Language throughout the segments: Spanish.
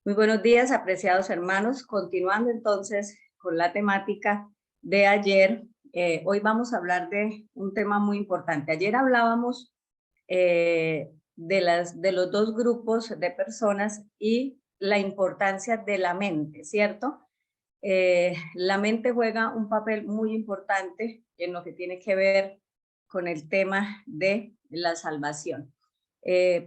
Muy buenos días, apreciados hermanos. Continuando entonces con la temática de ayer, hoy vamos a hablar de un tema muy importante. Ayer hablábamos de los dos grupos de personas y la importancia de la mente, ¿cierto? La mente juega un papel muy importante en lo que tiene que ver con el tema de la salvación.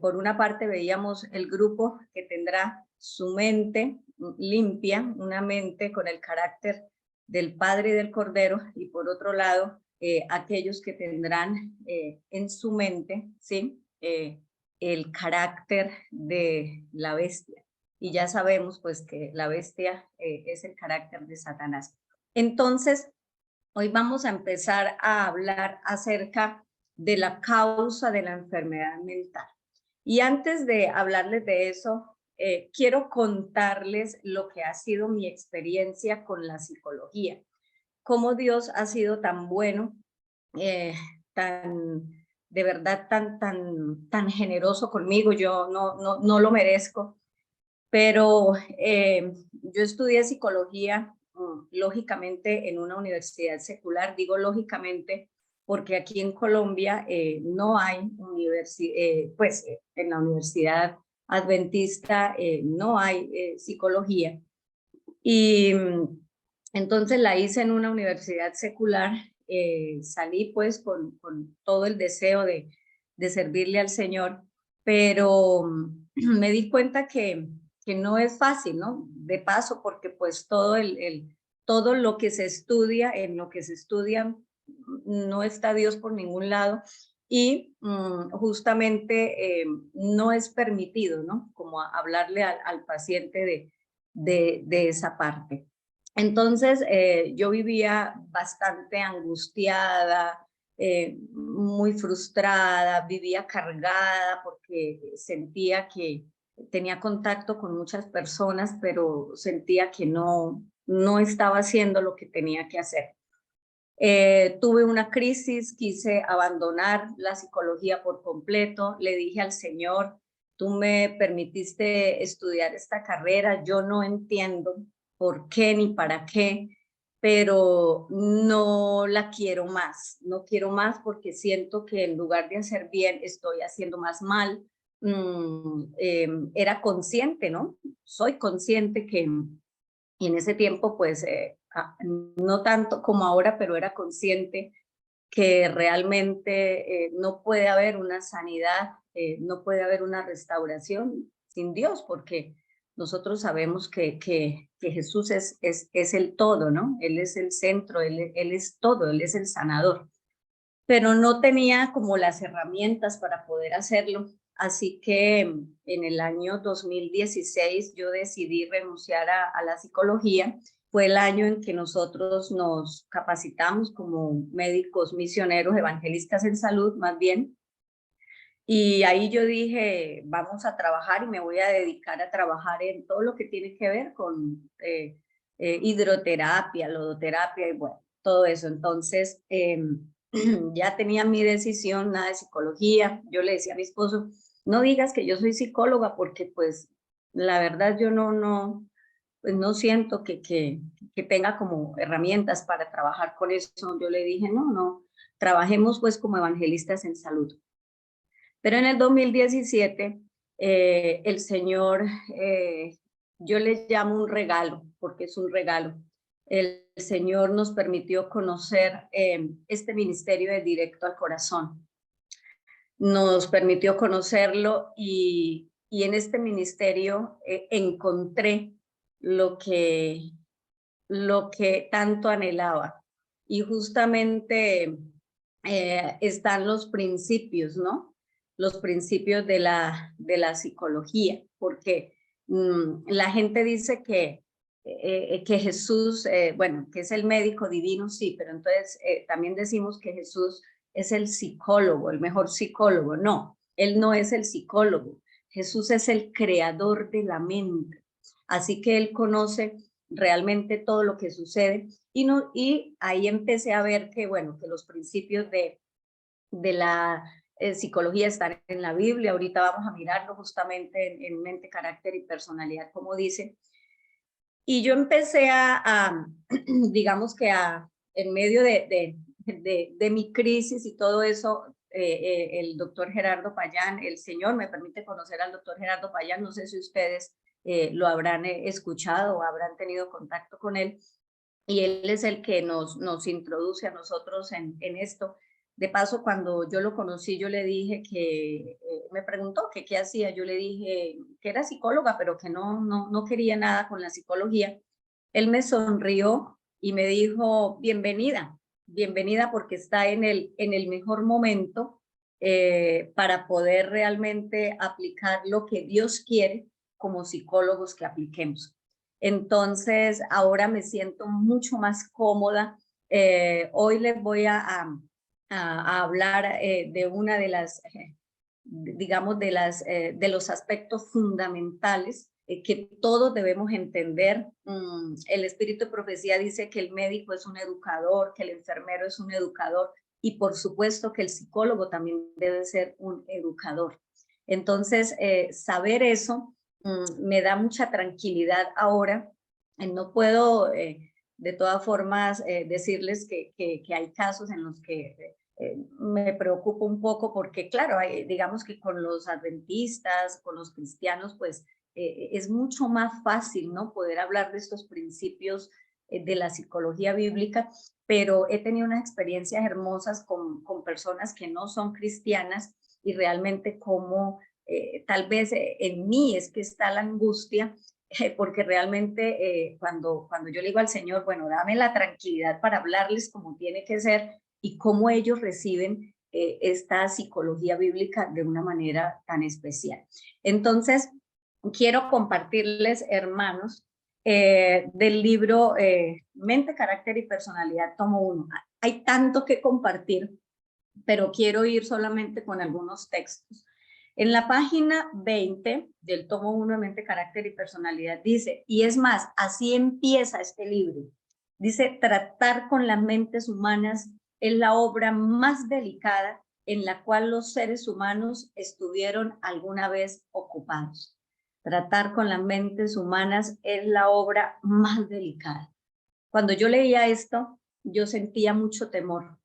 Por una parte veíamos el grupo que tendrá su mente limpia, una mente con el carácter del Padre y del Cordero, y por otro lado, aquellos que tendrán en su mente, ¿sí? El carácter de la bestia. Y ya sabemos pues que la bestia es el carácter de Satanás. Entonces, hoy vamos a empezar a hablar acerca de la causa de la enfermedad mental. Y antes de hablarles de eso, quiero contarles lo que ha sido mi experiencia con la psicología, cómo Dios ha sido tan bueno, tan de verdad tan generoso conmigo. Yo no lo merezco, pero yo estudié psicología, lógicamente, en una universidad secular. Digo lógicamente porque aquí en Colombia no hay pues en la Universidad Adventista no hay psicología. Y entonces la hice en una universidad secular. Salí pues con todo el deseo de servirle al Señor, pero me di cuenta que no es fácil, ¿no? De paso, porque pues todo lo que se estudia, en lo que se estudia, no está Dios por ningún lado, y justamente no es permitido, ¿no? Como hablarle al paciente de esa parte. Entonces, yo vivía bastante angustiada, muy frustrada, vivía cargada porque sentía que tenía contacto con muchas personas, pero sentía que no estaba haciendo lo que tenía que hacer. Tuve una crisis, quise abandonar la psicología por completo. Le dije al Señor: tú me permitiste estudiar esta carrera, yo no entiendo por qué ni para qué, pero no la quiero más. No quiero más porque siento que en lugar de hacer bien, estoy haciendo más mal. Era consciente, ¿no? Soy consciente que en ese tiempo, pues, no tanto como ahora, pero era consciente que realmente no puede haber una sanidad, no puede haber una restauración sin Dios, porque nosotros sabemos que Jesús es el todo, ¿no? Él es el centro, él es todo, Él es el sanador. Pero no tenía como las herramientas para poder hacerlo. Así que en el año 2016 yo decidí renunciar a la psicología. Fue el año en que nosotros nos capacitamos como médicos misioneros, evangelistas en salud, más bien. Y ahí yo dije: vamos a trabajar, y me voy a dedicar a trabajar en todo lo que tiene que ver con hidroterapia, lodoterapia y bueno, todo eso. Entonces, ya tenía mi decisión, nada de psicología. Yo le decía a mi esposo: no digas que yo soy psicóloga, porque pues la verdad yo pues no siento que tenga como herramientas para trabajar con eso. Yo le dije: no, trabajemos pues como evangelistas en salud. Pero en el 2017, el Señor, yo le llamo un regalo, porque es un regalo. El Señor nos permitió conocer este ministerio de Directo al Corazón. Nos permitió conocerlo, y en este ministerio encontré lo que tanto anhelaba. Y justamente están los principios, ¿no? Los principios de la psicología, porque la gente dice que Jesús, bueno, que es el médico divino, sí, pero entonces también decimos que Jesús es el psicólogo, el mejor psicólogo. No, Él no es el psicólogo. Jesús es el creador de la mente. Así que Él conoce realmente todo lo que sucede, y ahí empecé a ver que, bueno, que los principios de la psicología está en la Biblia, ahorita vamos a mirarlo justamente en mente, carácter y personalidad, como dice. Y yo empecé digamos que en medio de mi crisis y todo eso, el doctor Gerardo Payán, el Señor me permite conocer al doctor Gerardo Payán, no sé si ustedes lo habrán escuchado o habrán tenido contacto con él, y él es el que nos introduce a nosotros en esto. De paso, cuando yo lo conocí, yo le dije que, me preguntó que qué hacía, yo le dije que era psicóloga, pero que no quería nada con la psicología. Él me sonrió y me dijo, bienvenida, bienvenida porque está en el mejor momento para poder realmente aplicar lo que Dios quiere como psicólogos que apliquemos. Entonces, ahora me siento mucho más cómoda. Hoy les voy a hablar de una de las, digamos, de los aspectos fundamentales que todos debemos entender. El espíritu de profecía dice que el médico es un educador, que el enfermero es un educador y por supuesto que el psicólogo también debe ser un educador. Entonces, saber eso me da mucha tranquilidad ahora. No puedo, de todas formas, decirles que hay casos en los que me preocupa un poco porque, claro, digamos que con los adventistas, con los cristianos, pues es mucho más fácil, ¿no? Poder hablar de estos principios de la psicología bíblica, pero he tenido unas experiencias hermosas con personas que no son cristianas y realmente como tal vez en mí es que está la angustia, porque realmente cuando yo le digo al Señor, bueno, dame la tranquilidad para hablarles como tiene que ser y cómo ellos reciben esta psicología bíblica de una manera tan especial. Entonces, quiero compartirles, hermanos, del libro Mente, Carácter y Personalidad, tomo 1. Hay tanto que compartir, pero quiero ir solamente con algunos textos. En la página 20 del tomo 1 de Mente, Carácter y Personalidad dice, y es más, así empieza este libro, dice, tratar con las mentes humanas es la obra más delicada en la cual los seres humanos estuvieron alguna vez ocupados. Tratar con las mentes humanas es la obra más delicada. Cuando yo leía esto, yo sentía mucho temor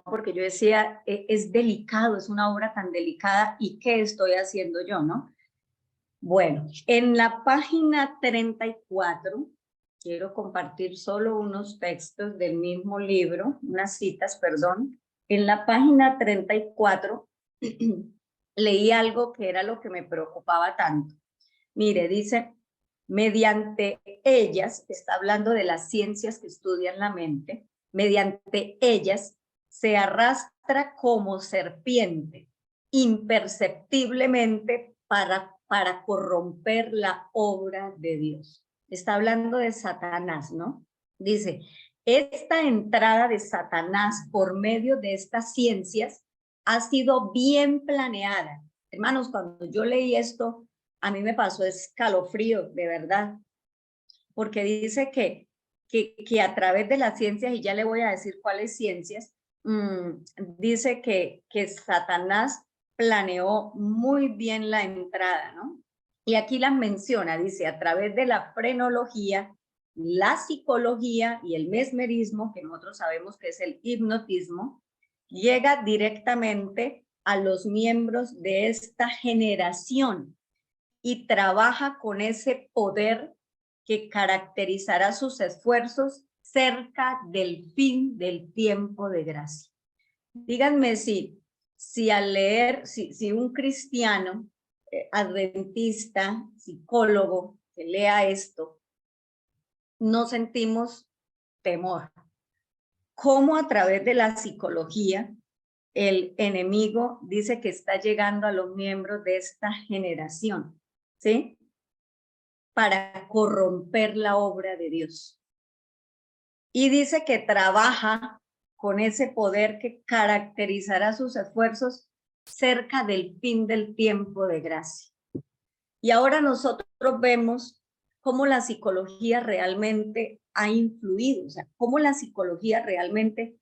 porque yo decía, es delicado, es una obra tan delicada y ¿qué estoy haciendo yo, no? Bueno, en la página 34, quiero compartir solo unos textos del mismo libro, unas citas, perdón. En la página 34 leí algo que era lo que me preocupaba tanto. Mire, dice, mediante ellas, está hablando de las ciencias que estudian la mente, mediante ellas se arrastra como serpiente, imperceptiblemente para corromper la obra de Dios. Está hablando de Satanás, ¿no? Dice, esta entrada de Satanás por medio de estas ciencias ha sido bien planeada. Hermanos, cuando yo leí esto, a mí me pasó escalofrío, de verdad, porque dice que a través de las ciencias, y ya le voy a decir cuáles ciencias, dice que Satanás planeó muy bien la entrada, ¿no? Y aquí las menciona, dice, a través de la frenología, la psicología y el mesmerismo, que nosotros sabemos que es el hipnotismo, llega directamente a los miembros de esta generación y trabaja con ese poder que caracterizará sus esfuerzos cerca del fin del tiempo de gracia. Díganme si al leer, si un cristiano, adventista, psicólogo, que lea esto, no sentimos temor. ¿Cómo a través de la psicología el enemigo dice que está llegando a los miembros de esta generación? ¿Sí? Para corromper la obra de Dios. Y dice que trabaja con ese poder que caracterizará sus esfuerzos cerca del fin del tiempo de gracia. Y ahora nosotros vemos cómo la psicología realmente ha influido, o sea, cómo la psicología realmente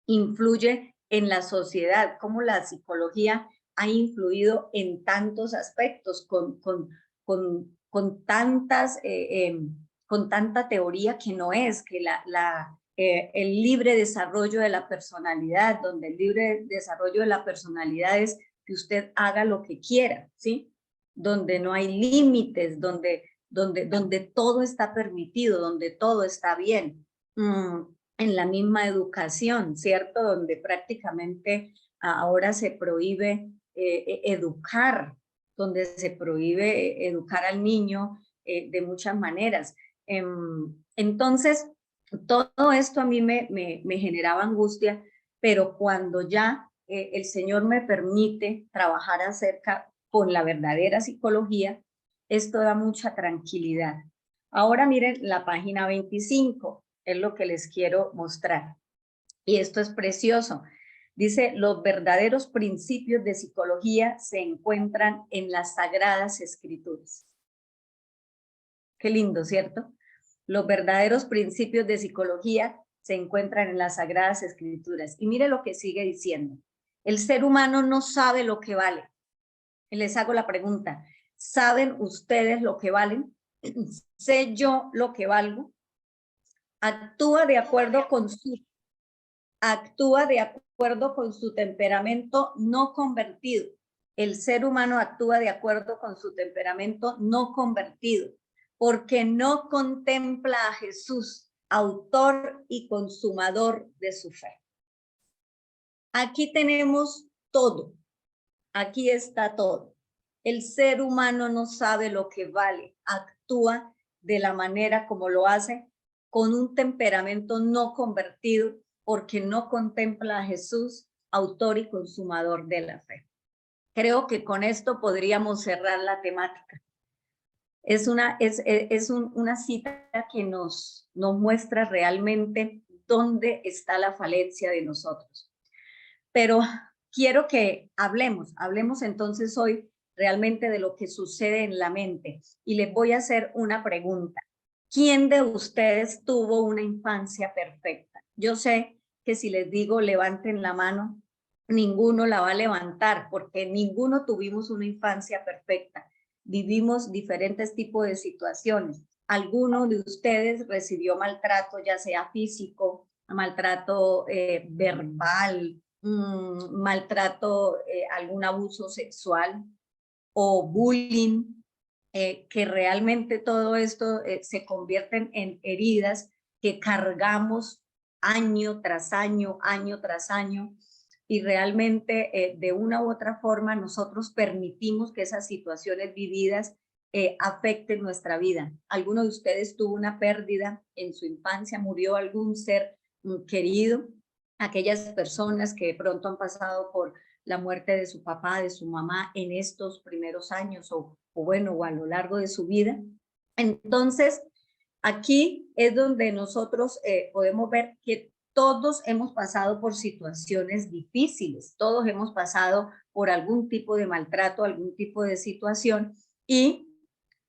influye en la sociedad, cómo la psicología ha influido en tantos aspectos, con tantas, con tanta teoría que no es, que el libre desarrollo de la personalidad, donde el libre desarrollo de la personalidad es que usted haga lo que quiera, ¿sí? Donde no hay límites, donde todo está permitido, donde todo está bien. En la misma educación, ¿cierto? Donde prácticamente ahora se prohíbe educar, donde se prohíbe educar al niño de muchas maneras. Entonces, todo esto a mí me generaba angustia, pero cuando ya el Señor me permite trabajar acerca con la verdadera psicología, esto da mucha tranquilidad. Ahora miren la página 25, es lo que les quiero mostrar. Y esto es precioso. Dice, los verdaderos principios de psicología se encuentran en las Sagradas Escrituras. Qué lindo, ¿cierto? Los verdaderos principios de psicología se encuentran en las Sagradas Escrituras. Y mire lo que sigue diciendo. El ser humano no sabe lo que vale. Y les hago la pregunta, ¿saben ustedes lo que valen? ¿Sé yo lo que valgo? Actúa de acuerdo con su temperamento no convertido. El ser humano actúa de acuerdo con su temperamento no convertido, porque no contempla a Jesús, autor y consumador de su fe. Aquí tenemos todo. Aquí está todo. El ser humano no sabe lo que vale, actúa de la manera como lo hace, con un temperamento no convertido, porque no contempla a Jesús, autor y consumador de la fe. Creo que con esto podríamos cerrar la temática. Es una cita que nos muestra realmente dónde está la falencia de nosotros. Pero quiero que hablemos entonces hoy realmente de lo que sucede en la mente. Y les voy a hacer una pregunta. ¿Quién de ustedes tuvo una infancia perfecta? Yo sé que si les digo levanten la mano, ninguno la va a levantar porque ninguno tuvimos una infancia perfecta. Vivimos diferentes tipos de situaciones. Alguno de ustedes recibió maltrato, ya sea físico, maltrato verbal, maltrato, algún abuso sexual o bullying, que realmente todo esto se convierten en heridas que cargamos año tras año, año tras año, y realmente de una u otra forma nosotros permitimos que esas situaciones vividas afecten nuestra vida. ¿Alguno de ustedes tuvo una pérdida en su infancia? ¿Murió algún ser querido? Aquellas personas que de pronto han pasado por la muerte de su papá, de su mamá en estos primeros años o a lo largo de su vida. Entonces, aquí es donde nosotros podemos ver que todos hemos pasado por situaciones difíciles, todos hemos pasado por algún tipo de maltrato, algún tipo de situación, y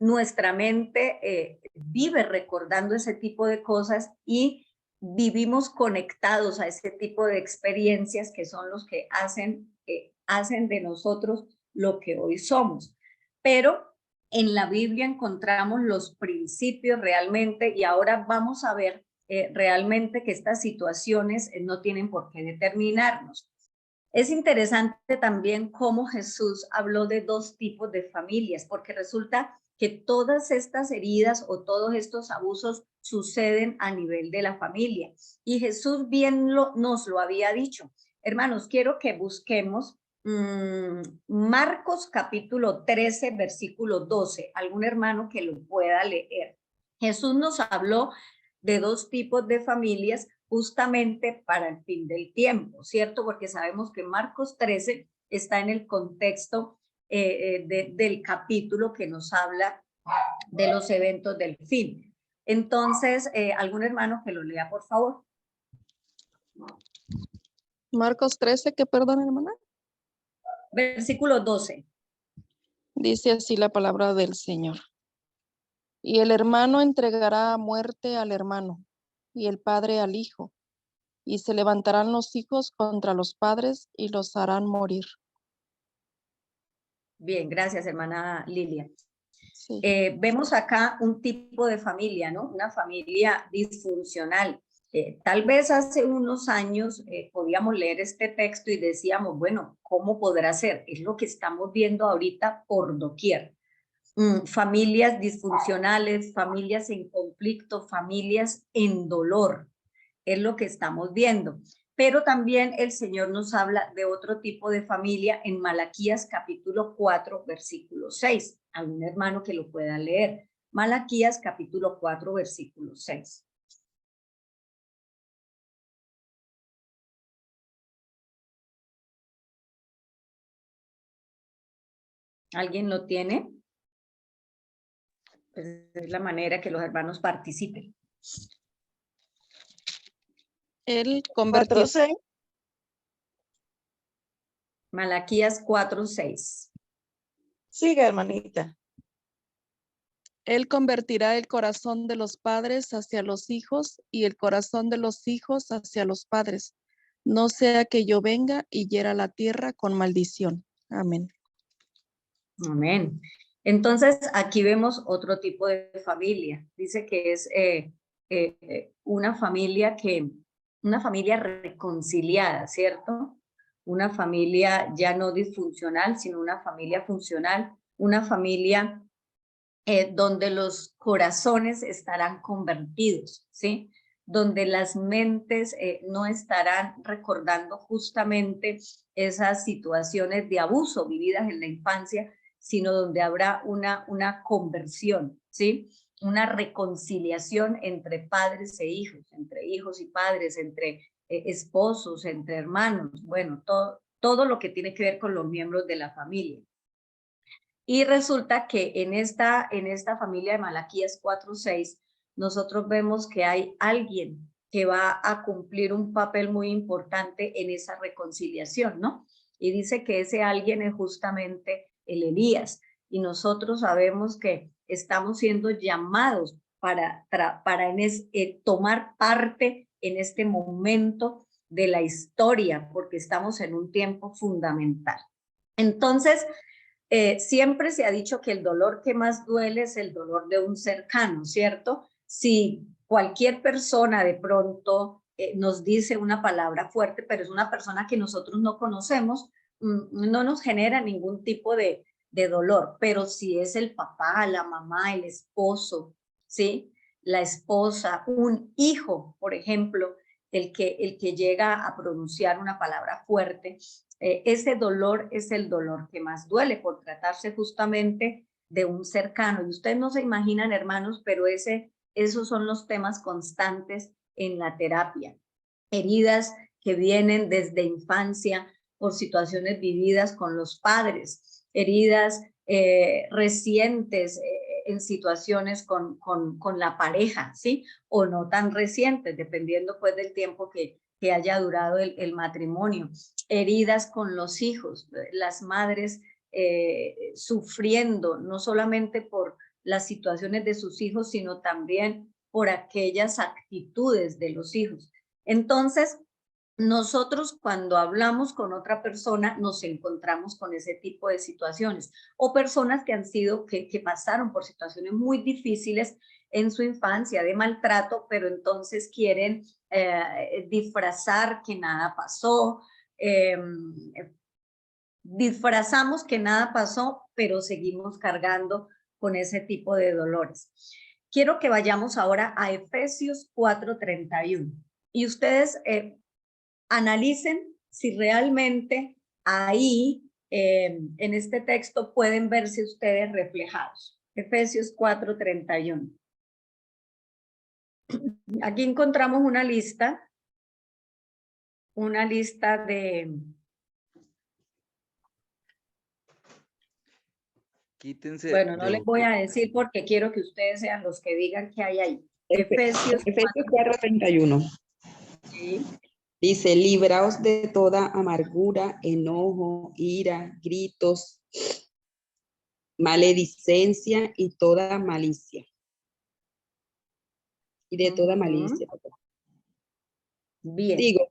nuestra mente vive recordando ese tipo de cosas y vivimos conectados a ese tipo de experiencias que son los que hacen de nosotros lo que hoy somos. Pero en la Biblia encontramos los principios realmente, y ahora vamos a ver realmente que estas situaciones no tienen por qué determinarnos. Es interesante también cómo Jesús habló de dos tipos de familias, porque resulta que todas estas heridas o todos estos abusos suceden a nivel de la familia. Y Jesús bien nos lo había dicho. Hermanos, quiero que busquemos Marcos capítulo 13, versículo 12. Algún hermano que lo pueda leer. Jesús nos habló de dos tipos de familias justamente para el fin del tiempo, ¿cierto? Porque sabemos que Marcos 13 está en el contexto del capítulo que nos habla de los eventos del fin. Entonces, algún hermano que lo lea, por favor. Marcos 13, ¿qué perdón, hermana? Versículo 12. Dice así la palabra del Señor. Y el hermano entregará a muerte al hermano, y el padre al hijo, y se levantarán los hijos contra los padres y los harán morir. Bien, gracias, hermana Lilia. Sí. Vemos acá un tipo de familia, ¿no? Una familia disfuncional. Tal vez hace unos años podíamos leer este texto y decíamos, bueno, ¿cómo podrá ser? Es lo que estamos viendo ahorita por doquier. Familias disfuncionales, familias en conflicto, familias en dolor, es lo que estamos viendo. Pero también el Señor nos habla de otro tipo de familia en Malaquías capítulo 4, versículo 6. ¿Algún hermano que lo pueda leer? Malaquías capítulo 4, versículo 6. ¿Alguien lo tiene? Pues es la manera que los hermanos participen. Él convertirá, 4:6. Malaquías 4, 6. Siga, hermanita. él convertirá el corazón de los padres hacia los hijos y el corazón de los hijos hacia los padres. No sea que yo venga y hiera la tierra con maldición. Amén. Amén. Entonces, aquí vemos otro tipo de familia. Dice que es una familia reconciliada, ¿cierto? Una familia ya no disfuncional, sino una familia funcional, una familia donde los corazones estarán convertidos, ¿sí? Donde las mentes no estarán recordando justamente esas situaciones de abuso vividas en la infancia, sino donde habrá una conversión, ¿sí? Una reconciliación entre padres e hijos, entre hijos y padres, entre esposos, entre hermanos, bueno, todo lo que tiene que ver con los miembros de la familia. Y resulta que en esta familia de Malaquías 4:6, nosotros vemos que hay alguien que va a cumplir un papel muy importante en esa reconciliación, ¿no? Y dice que ese alguien es justamente el Elías. Y nosotros sabemos que estamos siendo llamados para tomar parte en este momento de la historia, porque estamos en un tiempo fundamental. Entonces, siempre se ha dicho que el dolor que más duele es el dolor de un cercano, ¿cierto? Si cualquier persona de pronto nos dice una palabra fuerte, pero es una persona que nosotros no conocemos, no nos genera ningún tipo de dolor, pero si es el papá, la mamá, el esposo, ¿sí? La esposa, un hijo, por ejemplo, el que llega a pronunciar una palabra fuerte, ese dolor es el dolor que más duele por tratarse justamente de un cercano. Y ustedes no se imaginan, hermanos, pero esos son los temas constantes en la terapia. Heridas que vienen desde infancia por situaciones vividas con los padres, heridas recientes en situaciones con la pareja, ¿sí? O no tan recientes, dependiendo pues del tiempo que haya durado el matrimonio, heridas con los hijos, las madres sufriendo no solamente por las situaciones de sus hijos, sino también por aquellas actitudes de los hijos. Entonces, nosotros cuando hablamos con otra persona nos encontramos con ese tipo de situaciones o personas que han sido, que pasaron por situaciones muy difíciles en su infancia de maltrato, pero entonces quieren disfrazar que nada pasó, disfrazamos que nada pasó, pero seguimos cargando con ese tipo de dolores. Quiero que vayamos ahora a Efesios 4:31 y ustedes analicen si realmente ahí en este texto pueden verse ustedes reflejados. Efesios 4:31. Aquí encontramos una lista de... Quítense. Bueno, no les voy a decir porque quiero que ustedes sean los que digan qué hay ahí. Efesios 4:31. Sí. Dice, libraos de toda amargura, enojo, ira, gritos, maledicencia y toda malicia. Y de toda malicia. Bien. Digo,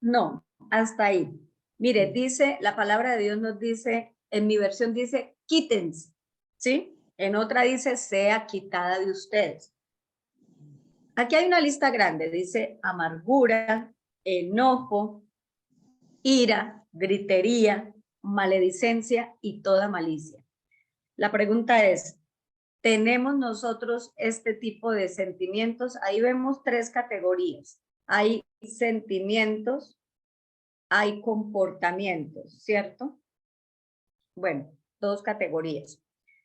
No, hasta ahí. Mire, dice, la palabra de Dios nos dice, en mi versión dice, quítense, ¿sí? En otra dice, sea quitada de ustedes. Aquí hay una lista grande, dice amargura, enojo, ira, gritería, maledicencia y toda malicia. La pregunta es, ¿tenemos nosotros este tipo de sentimientos? Ahí vemos tres categorías. Hay sentimientos, hay comportamientos, ¿cierto? Bueno, dos categorías.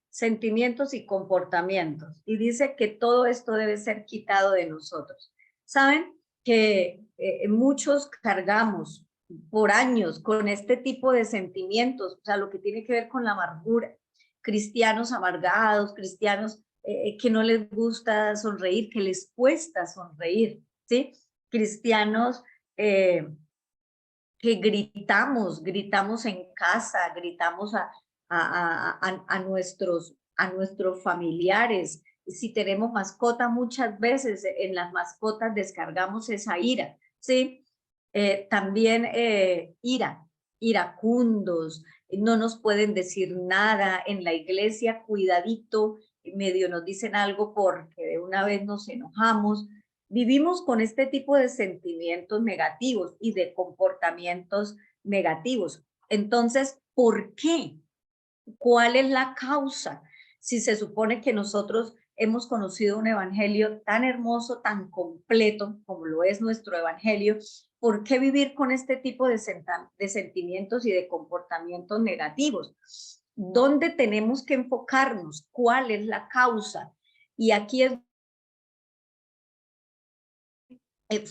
Sentimientos y comportamientos. Y dice que todo esto debe ser quitado de nosotros. ¿Saben? Que muchos cargamos por años con este tipo de sentimientos, o sea, lo que tiene que ver con la amargura. Cristianos amargados, cristianos que no les gusta sonreír, que les cuesta sonreír, ¿sí? Cristianos que gritamos en casa, gritamos a nuestros familiares. Si tenemos mascota, muchas veces en las mascotas descargamos esa ira, ¿sí? También iracundos, no nos pueden decir nada en la iglesia, cuidadito, medio nos dicen algo porque de una vez nos enojamos. Vivimos con este tipo de sentimientos negativos y de comportamientos negativos. Entonces, ¿por qué? ¿Cuál es la causa? Si se supone que nosotros hemos conocido un evangelio tan hermoso, tan completo como lo es nuestro evangelio, ¿por qué vivir con este tipo de sentimientos y de comportamientos negativos? ¿Dónde tenemos que enfocarnos? ¿Cuál es la causa? Y aquí es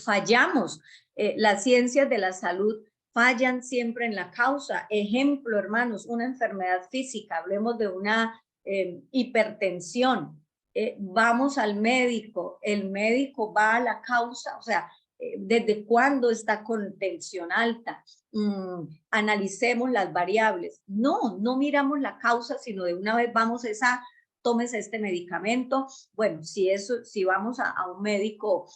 fallamos. Las ciencias de la salud fallan siempre en la causa. Ejemplo, hermanos, una enfermedad física, hablemos de una hipertensión. Vamos al médico, el médico va a la causa, o sea, desde cuándo está con tensión alta. Analicemos las variables. No, no miramos la causa, sino de una vez vamos tómese este medicamento. Bueno, si vamos a un médico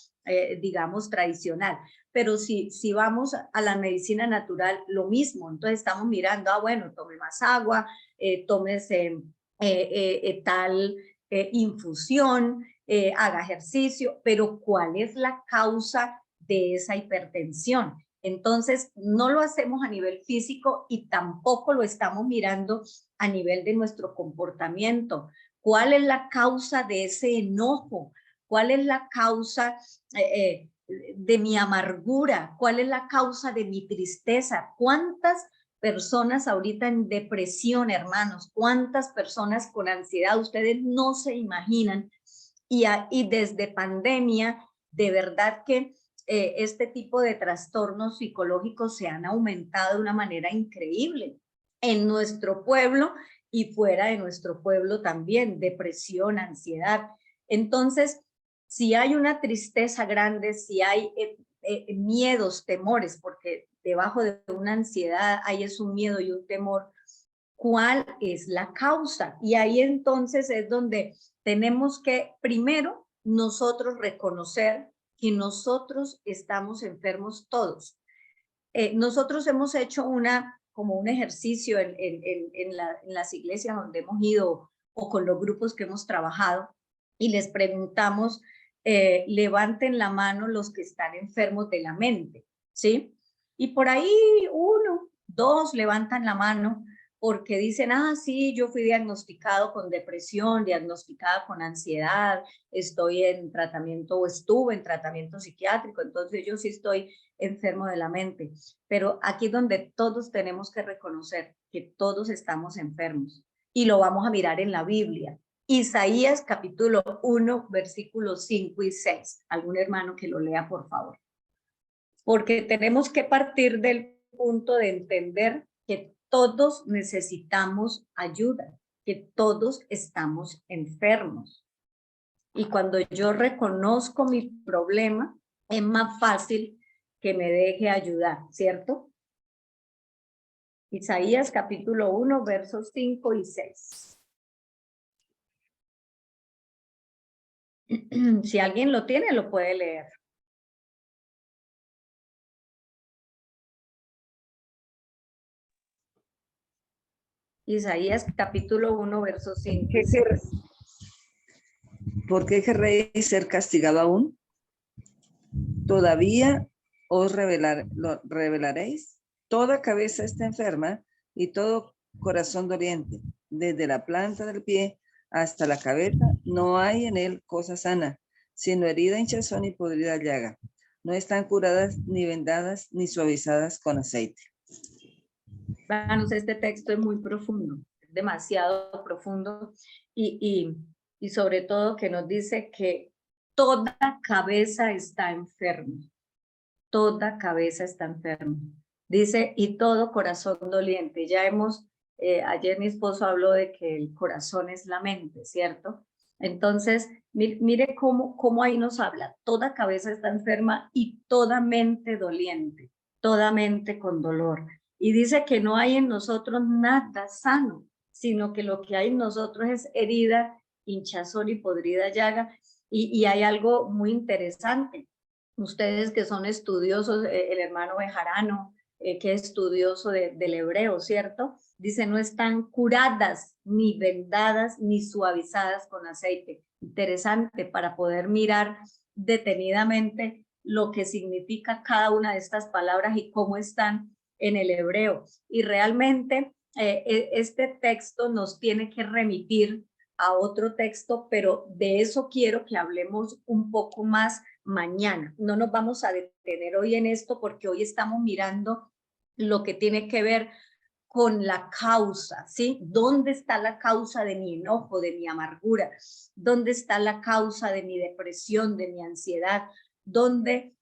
digamos, tradicional. Pero si vamos a la medicina natural, lo mismo. Entonces estamos mirando, bueno, tome más agua, tómese tal infusión, haga ejercicio, pero ¿cuál es la causa de esa hipertensión? Entonces, no lo hacemos a nivel físico y tampoco lo estamos mirando a nivel de nuestro comportamiento. ¿Cuál es la causa de ese enojo? ¿Cuál es la causa de mi amargura? ¿Cuál es la causa de mi tristeza? ¿Cuántas personas ahorita en depresión, hermanos? ¿Cuántas personas con ansiedad? Ustedes no se imaginan. Y desde pandemia, de verdad que este tipo de trastornos psicológicos se han aumentado de una manera increíble en nuestro pueblo y fuera de nuestro pueblo también, depresión, ansiedad. Entonces, si hay una tristeza grande, si hay miedos, temores, porque debajo de una ansiedad hay es un miedo y un temor, ¿cuál es la causa? Y ahí entonces es donde tenemos que primero nosotros reconocer que nosotros estamos enfermos todos. Nosotros hemos hecho como un ejercicio en las iglesias donde hemos ido o con los grupos que hemos trabajado y les preguntamos, levanten la mano los que están enfermos de la mente, ¿sí? Y por ahí uno, dos levantan la mano porque dicen, sí, yo fui diagnosticado con depresión, diagnosticada con ansiedad, estoy en tratamiento o estuve en tratamiento psiquiátrico, entonces yo sí estoy enfermo de la mente. Pero aquí es donde todos tenemos que reconocer que todos estamos enfermos y lo vamos a mirar en la Biblia. Isaías capítulo 1, versículos 5 y 6. Algún hermano que lo lea, por favor. Porque tenemos que partir del punto de entender que todos necesitamos ayuda, que todos estamos enfermos. Y cuando yo reconozco mi problema, es más fácil que me deje ayudar, ¿cierto? Isaías capítulo 1, versos 5 y 6. Si alguien lo tiene, lo puede leer. Isaías capítulo 1, verso 5. ¿Por qué querréis ser castigado aún? ¿Todavía os revelaréis? Toda cabeza está enferma y todo corazón doliente. Desde la planta del pie hasta la cabeza no hay en él cosa sana, sino herida, hinchazón y podrida llaga. No están curadas, ni vendadas, ni suavizadas con aceite. Hermanos, este texto es muy profundo, es demasiado profundo y sobre todo que nos dice que toda cabeza está enferma, toda cabeza está enferma. Dice, y todo corazón doliente. Ya hemos, ayer mi esposo habló de que el corazón es la mente, ¿cierto? Entonces, mire cómo ahí nos habla, toda cabeza está enferma y toda mente doliente, toda mente con dolor. Y dice que no hay en nosotros nada sano, sino que lo que hay en nosotros es herida, hinchazón y podrida llaga. Y hay algo muy interesante. Ustedes que son estudiosos, el hermano Bejarano, que es estudioso del hebreo, ¿cierto? Dice, no están curadas, ni vendadas, ni suavizadas con aceite. Interesante para poder mirar detenidamente lo que significa cada una de estas palabras y cómo están en el hebreo. Y realmente este texto nos tiene que remitir a otro texto, pero de eso quiero que hablemos un poco más mañana. No nos vamos a detener hoy en esto porque hoy estamos mirando lo que tiene que ver con la causa, ¿sí? ¿Dónde está la causa de mi enojo, de mi amargura? ¿Dónde está la causa de mi depresión, de mi ansiedad? ¿Dónde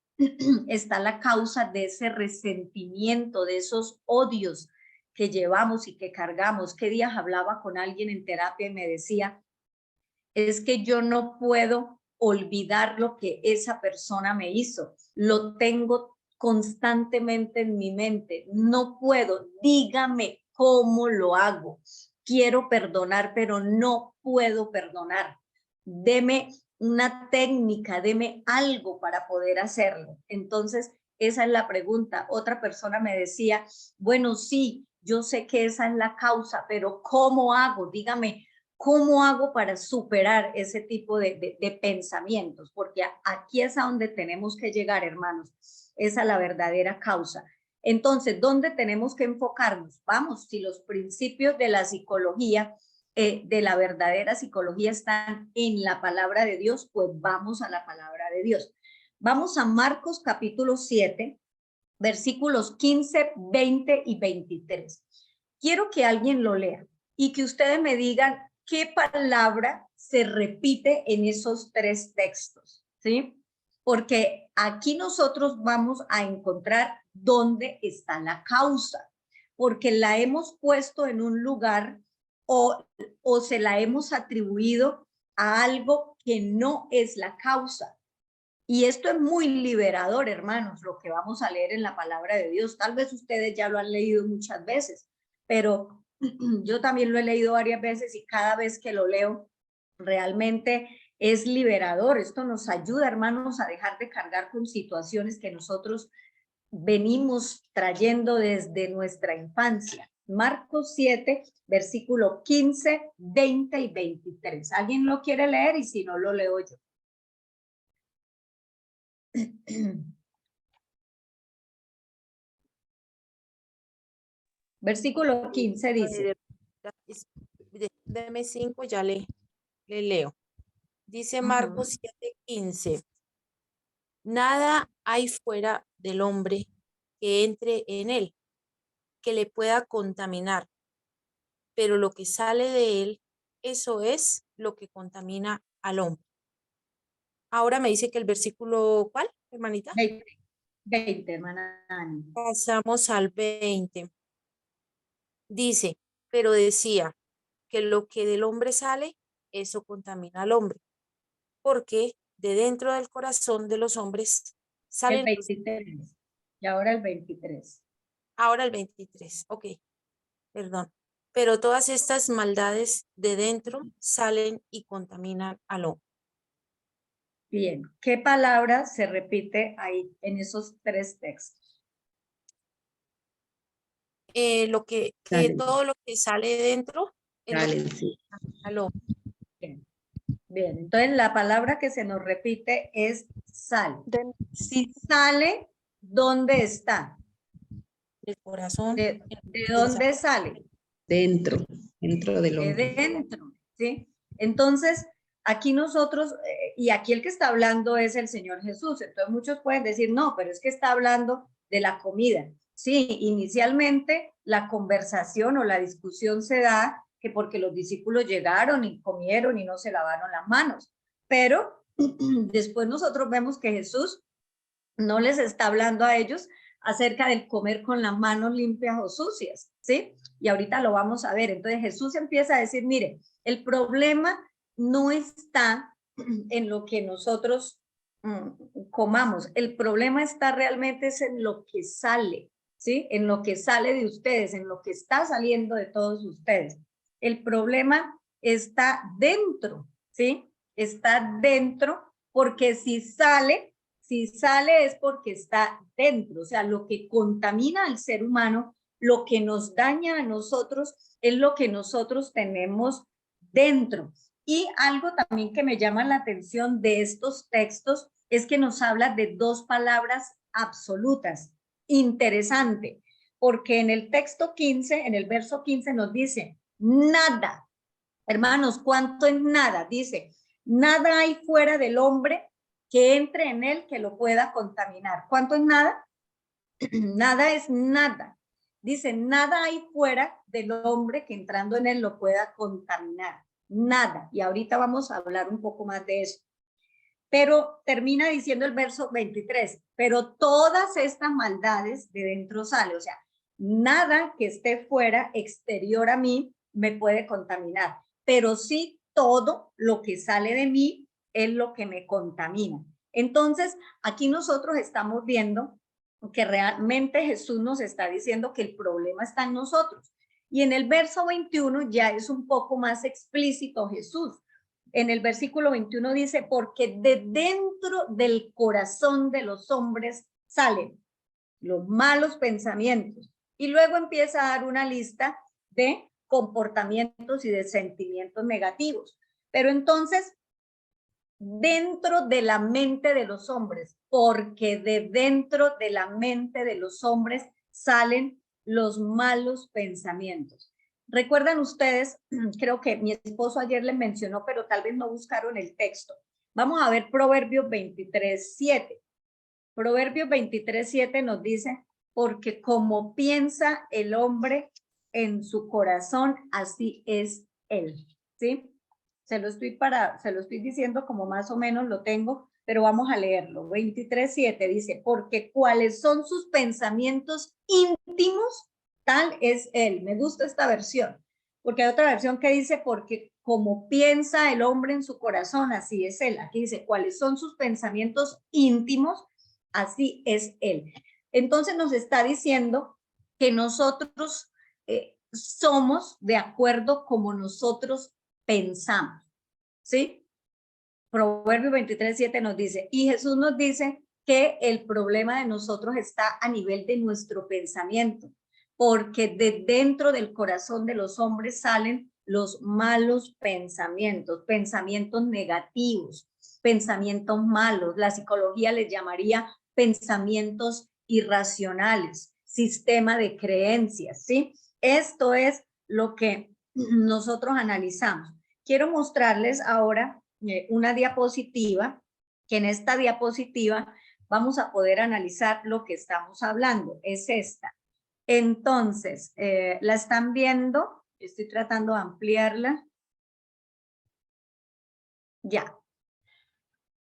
está la causa de ese resentimiento, de esos odios que llevamos y que cargamos? ¿Qué días hablaba con alguien en terapia y me decía, es que yo no puedo olvidar lo que esa persona me hizo, lo tengo constantemente en mi mente, no puedo, dígame cómo lo hago, quiero perdonar, pero no puedo perdonar, deme una técnica, deme algo para poder hacerlo. Entonces, esa es la pregunta. Otra persona me decía, bueno, sí, yo sé que esa es la causa, pero ¿cómo hago? Dígame, ¿cómo hago para superar ese tipo de pensamientos? Porque aquí es a donde tenemos que llegar, hermanos, es a la verdadera causa. Entonces, ¿dónde tenemos que enfocarnos? Vamos, si los principios de la psicología, de la verdadera psicología están en la palabra de Dios, pues vamos a la palabra de Dios. Vamos a Marcos capítulo 7, versículos 15, 20 y 23. Quiero que alguien lo lea y que ustedes me digan qué palabra se repite en esos tres textos, ¿sí? Porque aquí nosotros vamos a encontrar dónde está la causa, porque la hemos puesto en un lugar o se la hemos atribuido a algo que no es la causa. Y esto es muy liberador, hermanos, lo que vamos a leer en la palabra de Dios. Tal vez ustedes ya lo han leído muchas veces, pero yo también lo he leído varias veces y cada vez que lo leo realmente es liberador. Esto nos ayuda, hermanos, a dejar de cargar con situaciones que nosotros venimos trayendo desde nuestra infancia. Marcos 7, versículo 15, 20 y 23. ¿Alguien lo quiere leer? Y si no, lo leo yo. Versículo 15 dice. Deme 5, ya le leo. Dice Marcos 7:15. Nada hay fuera del hombre que entre en él, que le pueda contaminar, pero lo que sale de él, eso es lo que contamina al hombre. Ahora me dice que el versículo, ¿cuál, hermanita? 20, hermana Ani. Pasamos al 20. Dice, pero decía que lo que del hombre sale, eso contamina al hombre, porque de dentro del corazón de los hombres El salen... 23. Y ahora el 23. Ahora el 23, ok, perdón. Pero todas estas maldades de dentro salen y contaminan al hombre. Bien, ¿qué palabra se repite ahí en esos tres textos? Sale. todo lo que sale de dentro es lo Sale, que sí. al hombre. Bien. Bien, entonces la palabra que se nos repite es sal. Den- Si sale, ¿dónde está? El corazón. ¿De dónde sale? Dentro del De hombre. dentro, ¿sí? Entonces, aquí nosotros, y aquí el que está hablando es el Señor Jesús, entonces muchos pueden decir, no, pero es que está hablando de la comida. Sí, inicialmente la conversación o la discusión se da que porque los discípulos llegaron y comieron y no se lavaron las manos, pero después nosotros vemos que Jesús no les está hablando a ellos acerca del comer con las manos limpias o sucias, ¿sí? Y ahorita lo vamos a ver. Entonces Jesús empieza a decir, mire, el problema no está en lo que nosotros comamos, el problema está realmente es en lo que sale, ¿sí? En lo que sale de ustedes, en lo que está saliendo de todos ustedes. El problema está dentro, ¿sí? Está dentro porque si sale es porque está dentro, o sea, lo que contamina al ser humano, lo que nos daña a nosotros, es lo que nosotros tenemos dentro. Y algo también que me llama la atención de estos textos es que nos habla de dos palabras absolutas. Interesante, porque en el texto 15, en el verso 15 nos dice, nada. Hermanos, ¿cuánto es nada? Dice, nada hay fuera del hombre que entre en él que lo pueda contaminar. ¿Cuánto es nada? Nada es nada. Dice, nada hay fuera del hombre que entrando en él lo pueda contaminar. Nada. Y ahorita vamos a hablar un poco más de eso. Pero termina diciendo el verso 23, pero todas estas maldades de dentro sale, o sea, nada que esté fuera, exterior a mí, me puede contaminar, pero sí todo lo que sale de mí es lo que me contamina. Entonces, aquí nosotros estamos viendo que realmente Jesús nos está diciendo que el problema está en nosotros. Y en el verso 21 ya es un poco más explícito Jesús. En el versículo 21 dice, porque de dentro del corazón de los hombres salen los malos pensamientos. Y luego empieza a dar una lista de comportamientos y de sentimientos negativos. Pero entonces, dentro de la mente de los hombres, porque de dentro de la mente de los hombres salen los malos pensamientos. ¿Recuerdan ustedes? Creo que mi esposo ayer les mencionó, pero tal vez no buscaron el texto. Vamos a ver Proverbios 23:7. Proverbios 23:7 nos dice, porque como piensa el hombre en su corazón, así es él. ¿Sí? Se lo estoy diciendo como más o menos lo tengo, pero vamos a leerlo. 23:7 dice, porque cuáles son sus pensamientos íntimos, tal es él. Me gusta esta versión, porque hay otra versión que dice, porque como piensa el hombre en su corazón, así es él. Aquí dice, cuáles son sus pensamientos íntimos, así es él. Entonces nos está diciendo que nosotros somos de acuerdo como nosotros pensamos, ¿sí? Proverbios 23:7 nos dice, y Jesús nos dice que el problema de nosotros está a nivel de nuestro pensamiento, porque de dentro del corazón de los hombres salen los malos pensamientos, pensamientos negativos, pensamientos malos. La psicología les llamaría pensamientos irracionales, sistema de creencias, ¿sí? Esto es lo que nosotros analizamos. Quiero mostrarles ahora una diapositiva, que en esta diapositiva vamos a poder analizar lo que estamos hablando. Es esta. Entonces, ¿la están viendo? Estoy tratando de ampliarla. Ya.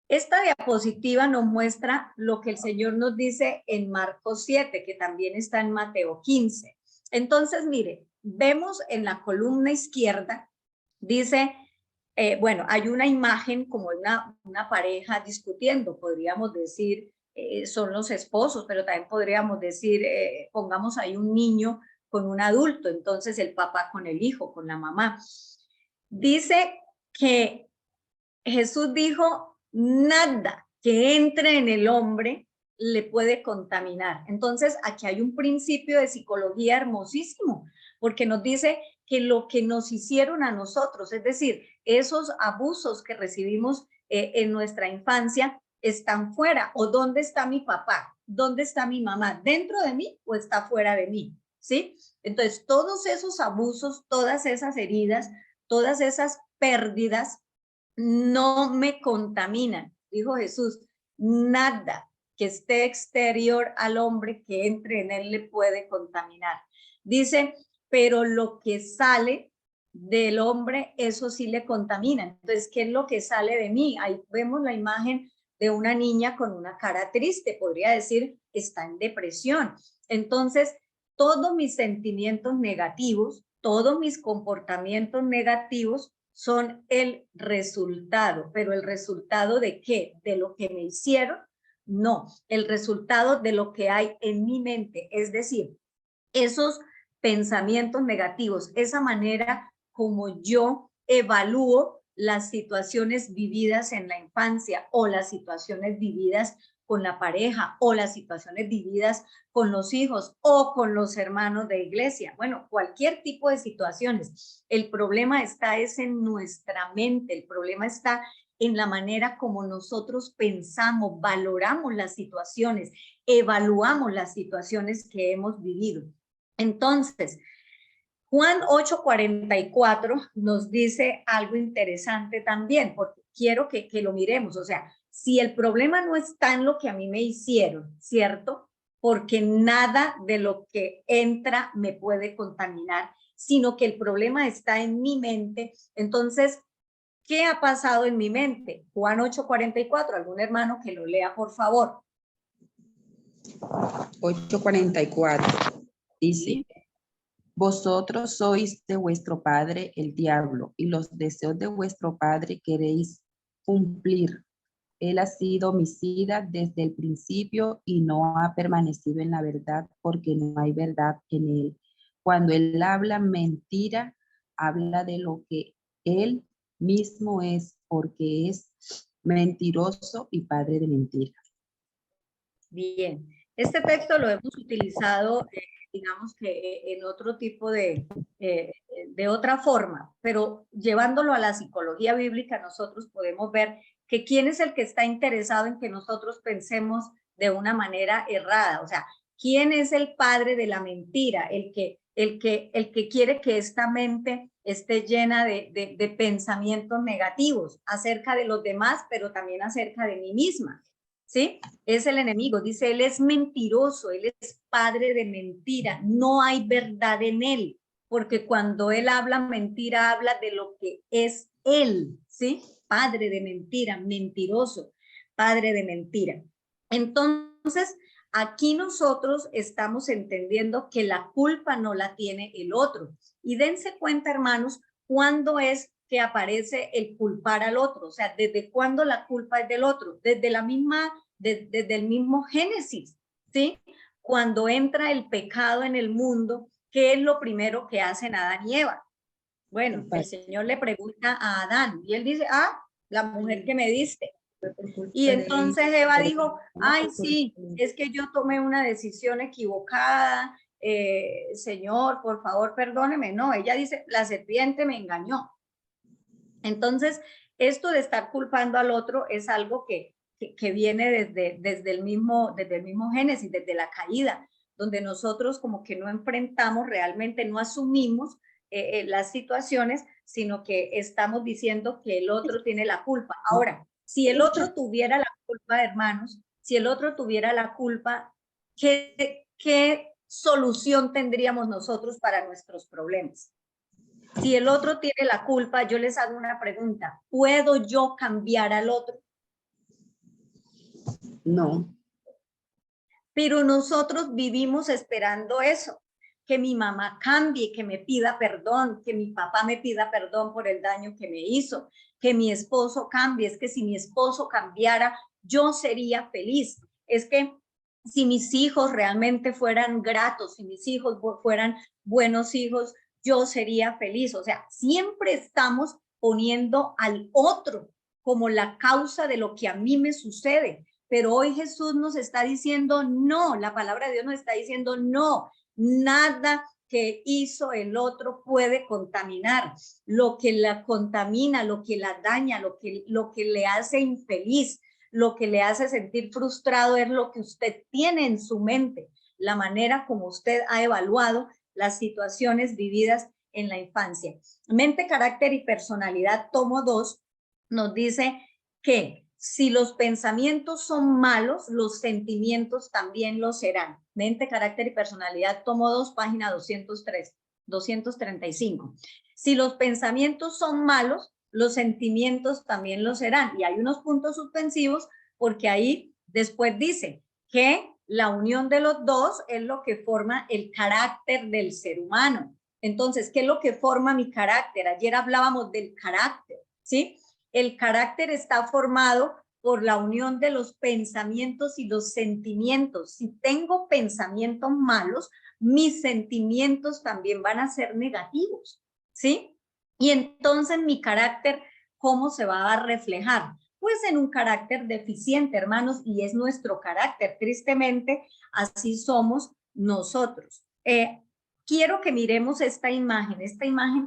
Esta diapositiva nos muestra lo que el Señor nos dice en Marcos 7, que también está en Mateo 15. Entonces, mire, vemos en la columna izquierda, dice, bueno, hay una imagen como una pareja discutiendo, podríamos decir, son los esposos, pero también podríamos decir, pongamos ahí un niño con un adulto, entonces el papá con el hijo, con la mamá. Dice que Jesús dijo, nada que entre en el hombre le puede contaminar. Entonces, aquí hay un principio de psicología hermosísimo, porque nos dice que lo que nos hicieron a nosotros, es decir, esos abusos que recibimos en nuestra infancia, están fuera. ¿O dónde está mi papá? ¿Dónde está mi mamá? ¿Dentro de mí o está fuera de mí? ¿Sí? Entonces, todos esos abusos, todas esas heridas, todas esas pérdidas no me contaminan. Dijo Jesús, nada que esté exterior al hombre que entre en él le puede contaminar. Dice, pero lo que sale del hombre, eso sí le contamina. Entonces, ¿qué es lo que sale de mí? Ahí vemos la imagen de una niña con una cara triste, podría decir, está en depresión. Entonces, todos mis sentimientos negativos, todos mis comportamientos negativos son el resultado. ¿Pero el resultado de qué? ¿De lo que me hicieron? No, el resultado de lo que hay en mi mente. Es decir, esos pensamientos negativos, esa manera como yo evalúo las situaciones vividas en la infancia o las situaciones vividas con la pareja o las situaciones vividas con los hijos o con los hermanos de iglesia. Bueno, cualquier tipo de situaciones. El problema está es en nuestra mente, el problema está en la manera como nosotros pensamos, valoramos las situaciones, evaluamos las situaciones que hemos vivido. Entonces, Juan 8:44 nos dice algo interesante también, porque quiero que lo miremos. O sea, si el problema no está en lo que a mí me hicieron, ¿cierto? Porque nada de lo que entra me puede contaminar, sino que el problema está en mi mente. Entonces, ¿qué ha pasado en mi mente? Juan 8:44, algún hermano que lo lea, por favor. 8:44 dice, vosotros sois de vuestro padre el diablo, y los deseos de vuestro padre queréis cumplir. Él ha sido homicida desde el principio y no ha permanecido en la verdad, porque no hay verdad en él. Cuando él habla mentira, habla de lo que él mismo es, porque es mentiroso y padre de mentira. Bien, este texto lo hemos utilizado, digamos que en otro tipo de otra forma, pero llevándolo a la psicología bíblica, nosotros podemos ver que quién es el que está interesado en que nosotros pensemos de una manera errada. O sea, quién es el padre de la mentira, el que quiere que esta mente esté llena de pensamientos negativos acerca de los demás, pero también acerca de mí misma. ¿Sí? Es el enemigo. Dice, él es mentiroso, él es padre de mentira, no hay verdad en él, porque cuando él habla mentira, habla de lo que es él, ¿sí? Padre de mentira, mentiroso, padre de mentira. Entonces, aquí nosotros estamos entendiendo que la culpa no la tiene el otro. Y dense cuenta, hermanos, cuándo es que aparece el culpar al otro. O sea, ¿desde cuándo la culpa es del otro? Desde el mismo Génesis, ¿sí? Cuando entra el pecado en el mundo, ¿qué es lo primero que hacen Adán y Eva? Bueno, el Señor le pregunta a Adán y él dice, la mujer que me diste. Y entonces Eva dijo, ay, sí, es que yo tomé una decisión equivocada, Señor, por favor, perdóneme. No, ella dice, la serpiente me engañó. Entonces, esto de estar culpando al otro es algo que viene desde el mismo Génesis, desde la caída, donde nosotros como que no enfrentamos realmente, no asumimos las situaciones, sino que estamos diciendo que el otro tiene la culpa. Ahora, si el otro tuviera la culpa, hermanos, si el otro tuviera la culpa, ¿qué solución tendríamos nosotros para nuestros problemas? Si el otro tiene la culpa, yo les hago una pregunta. ¿Puedo yo cambiar al otro? No. Pero nosotros vivimos esperando eso, que mi mamá cambie, que me pida perdón, que mi papá me pida perdón por el daño que me hizo, que mi esposo cambie. Es que si mi esposo cambiara, yo sería feliz. Es que si mis hijos realmente fueran gratos, si mis hijos fueran buenos hijos, yo sería feliz. O sea, siempre estamos poniendo al otro como la causa de lo que a mí me sucede. pero hoy Jesús nos está diciendo no, la palabra de Dios nos está diciendo no, nada que hizo el otro puede contaminar. Lo que la contamina, lo que la daña, lo que le hace infeliz, lo que le hace sentir frustrado es lo que usted tiene en su mente, la manera como usted ha evaluado las situaciones vividas en la infancia. Mente, carácter y personalidad, tomo 2, nos dice que si los pensamientos son malos, los sentimientos también lo serán. Mente, carácter y personalidad, tomo 2, página 235. Si los pensamientos son malos, los sentimientos también lo serán. Y hay unos puntos suspensivos porque ahí después dice que la unión de los dos es lo que forma el carácter del ser humano. Entonces, ¿qué es lo que forma mi carácter? Ayer hablábamos del carácter, ¿sí? El carácter está formado por la unión de los pensamientos y los sentimientos. Si tengo pensamientos malos, mis sentimientos también van a ser negativos, ¿sí? Y entonces mi carácter, ¿cómo se va a reflejar? Pues en un carácter deficiente, hermanos, y es nuestro carácter. Tristemente, así somos nosotros. Quiero que miremos esta imagen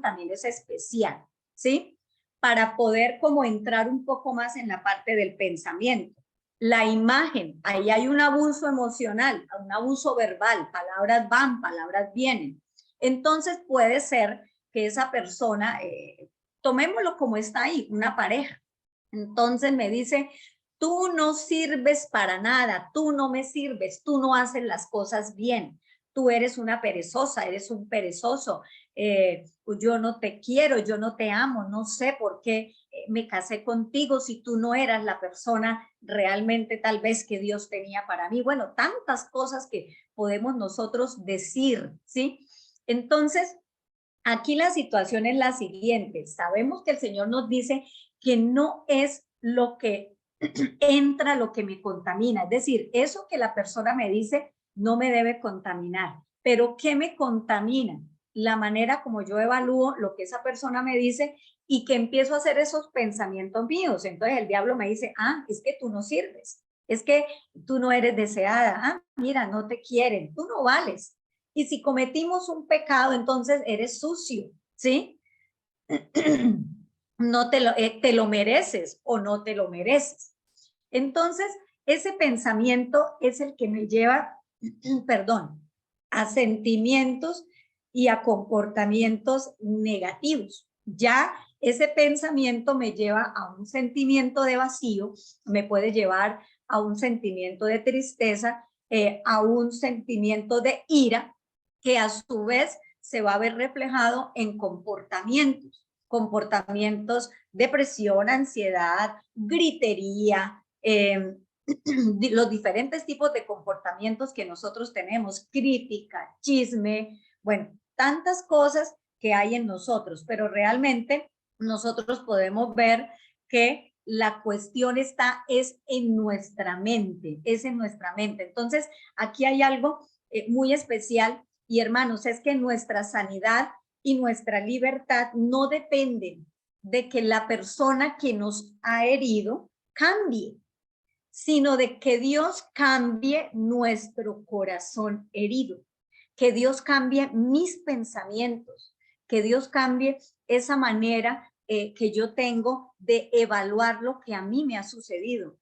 también es especial, ¿sí? Para poder como entrar un poco más en la parte del pensamiento. La imagen, ahí hay un abuso emocional, un abuso verbal, palabras van, palabras vienen. Entonces puede ser que esa persona, tomémoslo como está ahí, una pareja. Entonces me dice, tú no sirves para nada, tú no me sirves, tú no haces las cosas bien, tú eres una perezosa, eres un perezoso, yo no te quiero, yo no te amo, no sé por qué me casé contigo si tú no eras la persona realmente tal vez que Dios tenía para mí. Bueno, tantas cosas que podemos nosotros decir, ¿sí? Entonces, aquí la situación es la siguiente. Sabemos que el Señor nos dice que no es lo que entra lo que me contamina. Es decir, eso que la persona me dice no me debe contaminar. Pero ¿qué me contamina? La manera como yo evalúo lo que esa persona me dice y que empiezo a hacer esos pensamientos míos. Entonces el diablo me dice, es que tú no sirves, es que tú no eres deseada, mira, no te quieren, tú no vales. Y si cometimos un pecado, entonces eres sucio, ¿sí? No te lo mereces o no te lo mereces. Entonces, ese pensamiento es el que me lleva, perdón, a sentimientos y a comportamientos negativos. Ya ese pensamiento me lleva a un sentimiento de vacío, me puede llevar a un sentimiento de tristeza, a un sentimiento de ira, que a su vez se va a ver reflejado en comportamientos, depresión, ansiedad, gritería, los diferentes tipos de comportamientos que nosotros tenemos, crítica, chisme, bueno, tantas cosas que hay en nosotros, pero realmente nosotros podemos ver que la cuestión es en nuestra mente, es en nuestra mente. Entonces, aquí hay algo muy especial y hermanos, es que nuestra sanidad y nuestra libertad no dependen de que la persona que nos ha herido cambie, sino de que Dios cambie nuestro corazón herido, que Dios cambie mis pensamientos, que Dios cambie esa manera que yo tengo de evaluar lo que a mí me ha sucedido.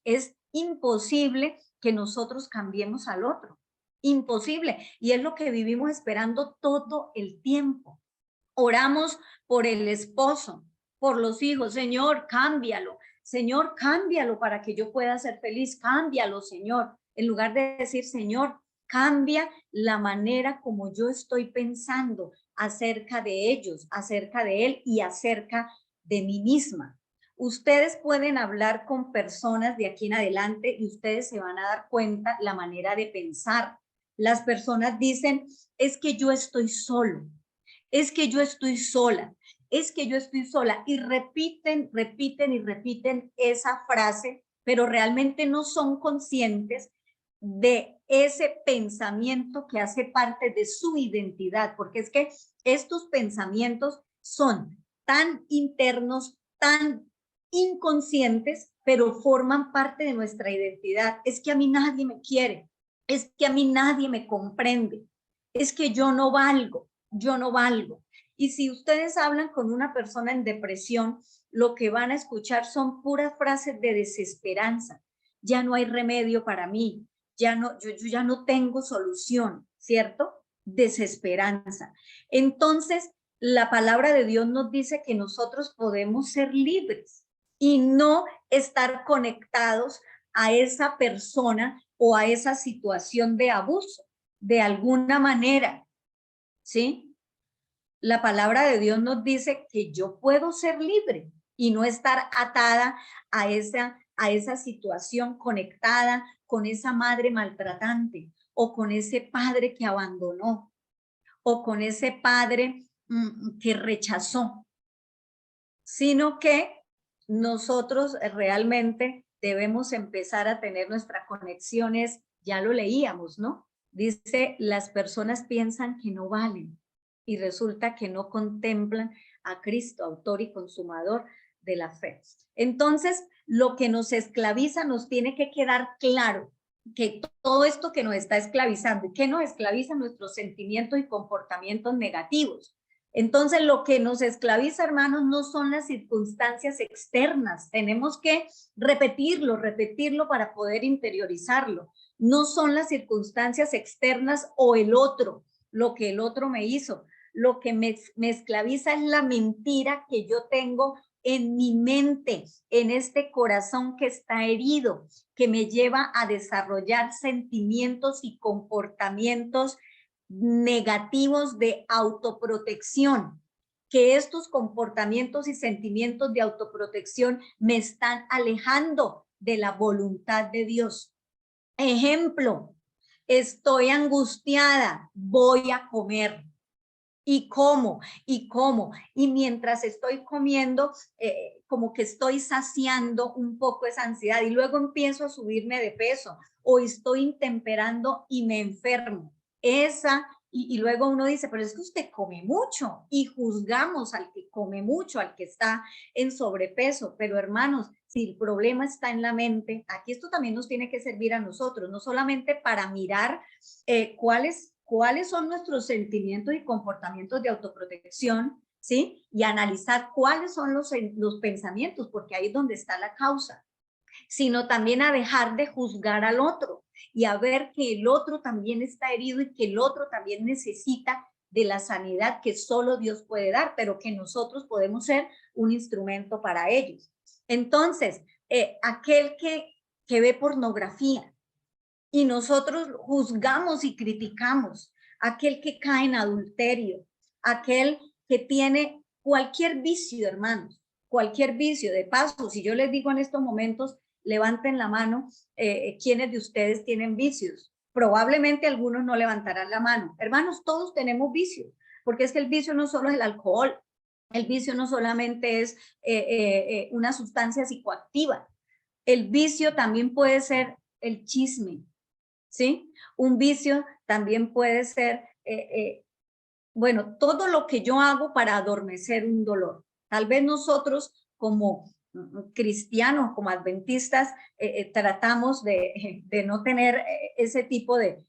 Es imposible que nosotros cambiemos al otro, imposible, y es lo que vivimos esperando todo el tiempo. Oramos por el esposo, por los hijos, Señor, cámbialo, Señor, cámbialo para que yo pueda ser feliz, cámbialo, Señor, en lugar de decir, Señor, cambia la manera como yo estoy pensando acerca de ellos, acerca de él y acerca de mí misma. Ustedes pueden hablar con personas de aquí en adelante y ustedes se van a dar cuenta la manera de pensar. Las personas dicen, es que yo estoy solo, es que yo estoy sola, es que yo estoy sola, y repiten esa frase, pero realmente no son conscientes de ese pensamiento que hace parte de su identidad, porque es que estos pensamientos son tan internos, tan inconscientes, pero forman parte de nuestra identidad. Es que a mí nadie me quiere, es que a mí nadie me comprende, es que yo no valgo, yo no valgo. Y si ustedes hablan con una persona en depresión, lo que van a escuchar son puras frases de desesperanza. Ya no hay remedio para mí, ya no, yo ya no tengo solución, ¿cierto? Desesperanza. Entonces, la palabra de Dios nos dice que nosotros podemos ser libres y no estar conectados a esa persona o a esa situación de abuso, de alguna manera, ¿sí? La palabra de Dios nos dice que yo puedo ser libre y no estar atada a esa situación, conectada con esa madre maltratante o con ese padre que abandonó o con ese padre que rechazó, sino que nosotros realmente debemos empezar a tener nuestras conexiones, ya lo leíamos, ¿no? Dice, las personas piensan que no valen y resulta que no contemplan a Cristo, autor y consumador de la fe. Entonces, lo que nos esclaviza nos tiene que quedar claro que todo esto que nos está esclavizando y que nos esclaviza nuestros sentimientos y comportamientos negativos. Entonces, lo que nos esclaviza, hermanos, no son las circunstancias externas. Tenemos que repetirlo para poder interiorizarlo. No son las circunstancias externas o el otro, lo que el otro me hizo. Lo que me esclaviza es la mentira que yo tengo en mi mente, en este corazón que está herido, que me lleva a desarrollar sentimientos y comportamientos negativos de autoprotección, que estos comportamientos y sentimientos de autoprotección me están alejando de la voluntad de Dios. Ejemplo, estoy angustiada, voy a comer. ¿Y cómo? ¿Y cómo? Y mientras estoy comiendo, como que estoy saciando un poco esa ansiedad y luego empiezo a subirme de peso o estoy intemperando y me enfermo. Y luego uno dice, pero es que usted come mucho y juzgamos al que come mucho, al que está en sobrepeso. Pero hermanos, si el problema está en la mente, aquí esto también nos tiene que servir a nosotros, no solamente para mirar cuáles son nuestros sentimientos y comportamientos de autoprotección, ¿sí? Y analizar cuáles son los pensamientos, porque ahí es donde está la causa, sino también a dejar de juzgar al otro y a ver que el otro también está herido y que el otro también necesita de la sanidad que solo Dios puede dar, pero que nosotros podemos ser un instrumento para ellos. Entonces, aquel que ve pornografía, y nosotros juzgamos y criticamos, aquel que cae en adulterio, aquel que tiene cualquier vicio, hermanos, cualquier vicio. De paso, si yo les digo en estos momentos, levanten la mano, ¿quiénes de ustedes tienen vicios? Probablemente algunos no levantarán la mano. Hermanos, todos tenemos vicios, porque es que el vicio no solo es el alcohol, el vicio no solamente es una sustancia psicoactiva, el vicio también puede ser el chisme, ¿sí? Un vicio también puede ser, bueno, todo lo que yo hago para adormecer un dolor. Tal vez nosotros como cristianos, como adventistas, tratamos de no tener ese tipo de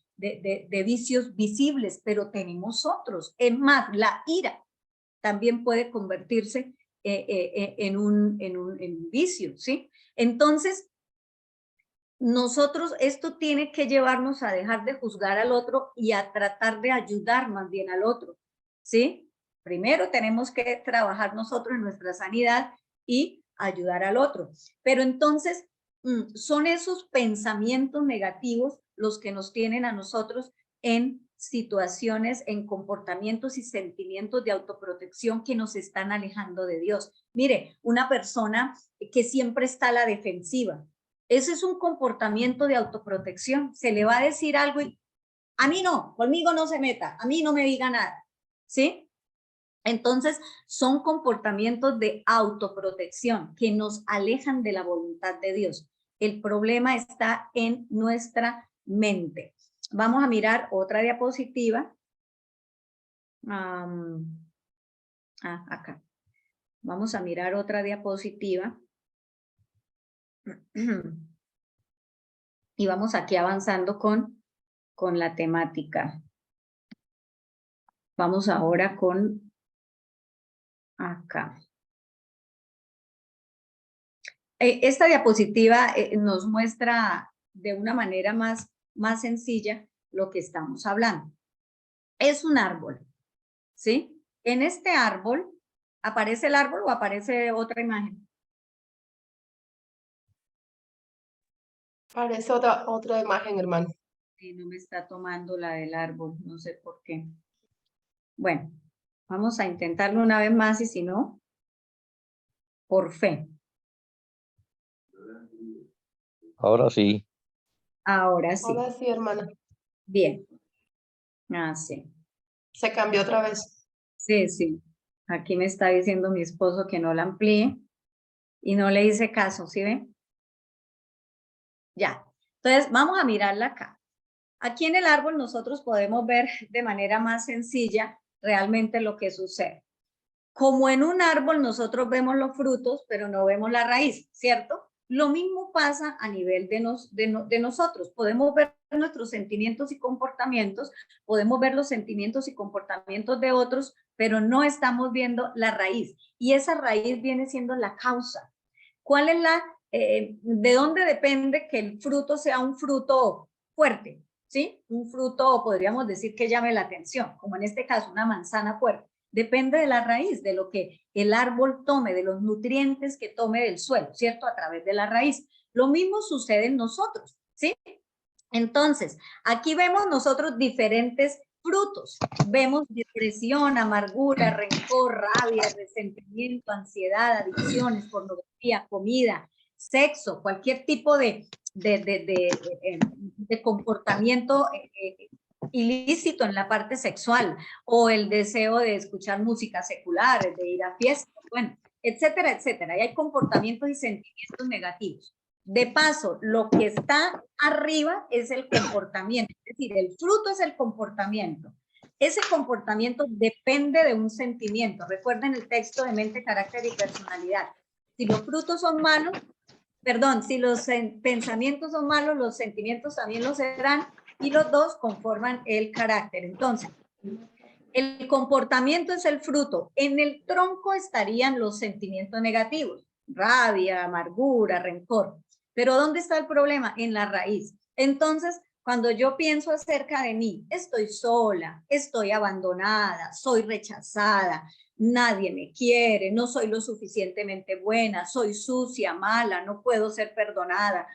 vicios visibles, pero tenemos otros. Es más, la ira también puede convertirse en un vicio, ¿sí? Entonces, nosotros, esto tiene que llevarnos a dejar de juzgar al otro y a tratar de ayudar más bien al otro, ¿sí? Primero tenemos que trabajar nosotros en nuestra sanidad y ayudar al otro. Pero entonces, son esos pensamientos negativos los que nos tienen a nosotros en situaciones, en comportamientos y sentimientos de autoprotección que nos están alejando de Dios. Mire, una persona que siempre está a la defensiva, ese es un comportamiento de autoprotección. Se le va a decir algo y a mí no, conmigo no se meta, a mí no me diga nada, ¿sí? Entonces, son comportamientos de autoprotección que nos alejan de la voluntad de Dios. El problema está en nuestra mente. Vamos a mirar otra diapositiva. Acá. Vamos a mirar otra diapositiva. Y vamos aquí avanzando con la temática. Vamos ahora con acá. Esta diapositiva nos muestra de una manera más sencilla lo que estamos hablando. Es un árbol, ¿sí? En este árbol, ¿aparece el árbol o aparece otra imagen? Parece otra imagen, hermano. Sí, no me está tomando la del árbol, no sé por qué. Bueno, vamos a intentarlo una vez más y si no, por fe. Ahora sí. Ahora sí. Ahora sí, hermana. Bien. Ah, sí. Se cambió otra vez. Sí, sí. Aquí me está diciendo mi esposo que no la amplíe y no le hice caso, ¿sí ven? Ya. Entonces, vamos a mirarla acá. Aquí en el árbol nosotros podemos ver de manera más sencilla realmente lo que sucede. Como en un árbol nosotros vemos los frutos, pero no vemos la raíz, ¿cierto? Lo mismo pasa a nivel de nosotros. Podemos ver nuestros sentimientos y comportamientos, podemos ver los sentimientos y comportamientos de otros, pero no estamos viendo la raíz. Y esa raíz viene siendo la causa. ¿Cuál es de dónde depende que el fruto sea un fruto fuerte? ¿Sí? Un fruto, podríamos decir, que llame la atención, como en este caso una manzana fuerte. Depende de la raíz, de lo que el árbol tome, de los nutrientes que tome del suelo, ¿cierto? A través de la raíz. Lo mismo sucede en nosotros, ¿sí? Entonces, aquí vemos nosotros diferentes frutos. Vemos depresión, amargura, rencor, rabia, resentimiento, ansiedad, adicciones, pornografía, comida, sexo, cualquier tipo de comportamiento ilícito en la parte sexual, o el deseo de escuchar música secular, de ir a fiestas, bueno, etcétera, etcétera. Y hay comportamientos y sentimientos negativos. De paso, lo que está arriba es el comportamiento, es decir, el fruto es el comportamiento. Ese comportamiento depende de un sentimiento. Recuerden el texto de mente, carácter y personalidad. Si los frutos son malos, perdón, si los pensamientos son malos, los sentimientos también lo serán, y los dos conforman el carácter. Entonces, el comportamiento es el fruto. En el tronco estarían los sentimientos negativos, rabia, amargura, rencor. Pero ¿dónde está el problema? En la raíz. Entonces, cuando yo pienso acerca de mí, estoy sola, estoy abandonada, soy rechazada, nadie me quiere, no soy lo suficientemente buena, soy sucia, mala, no puedo ser perdonada,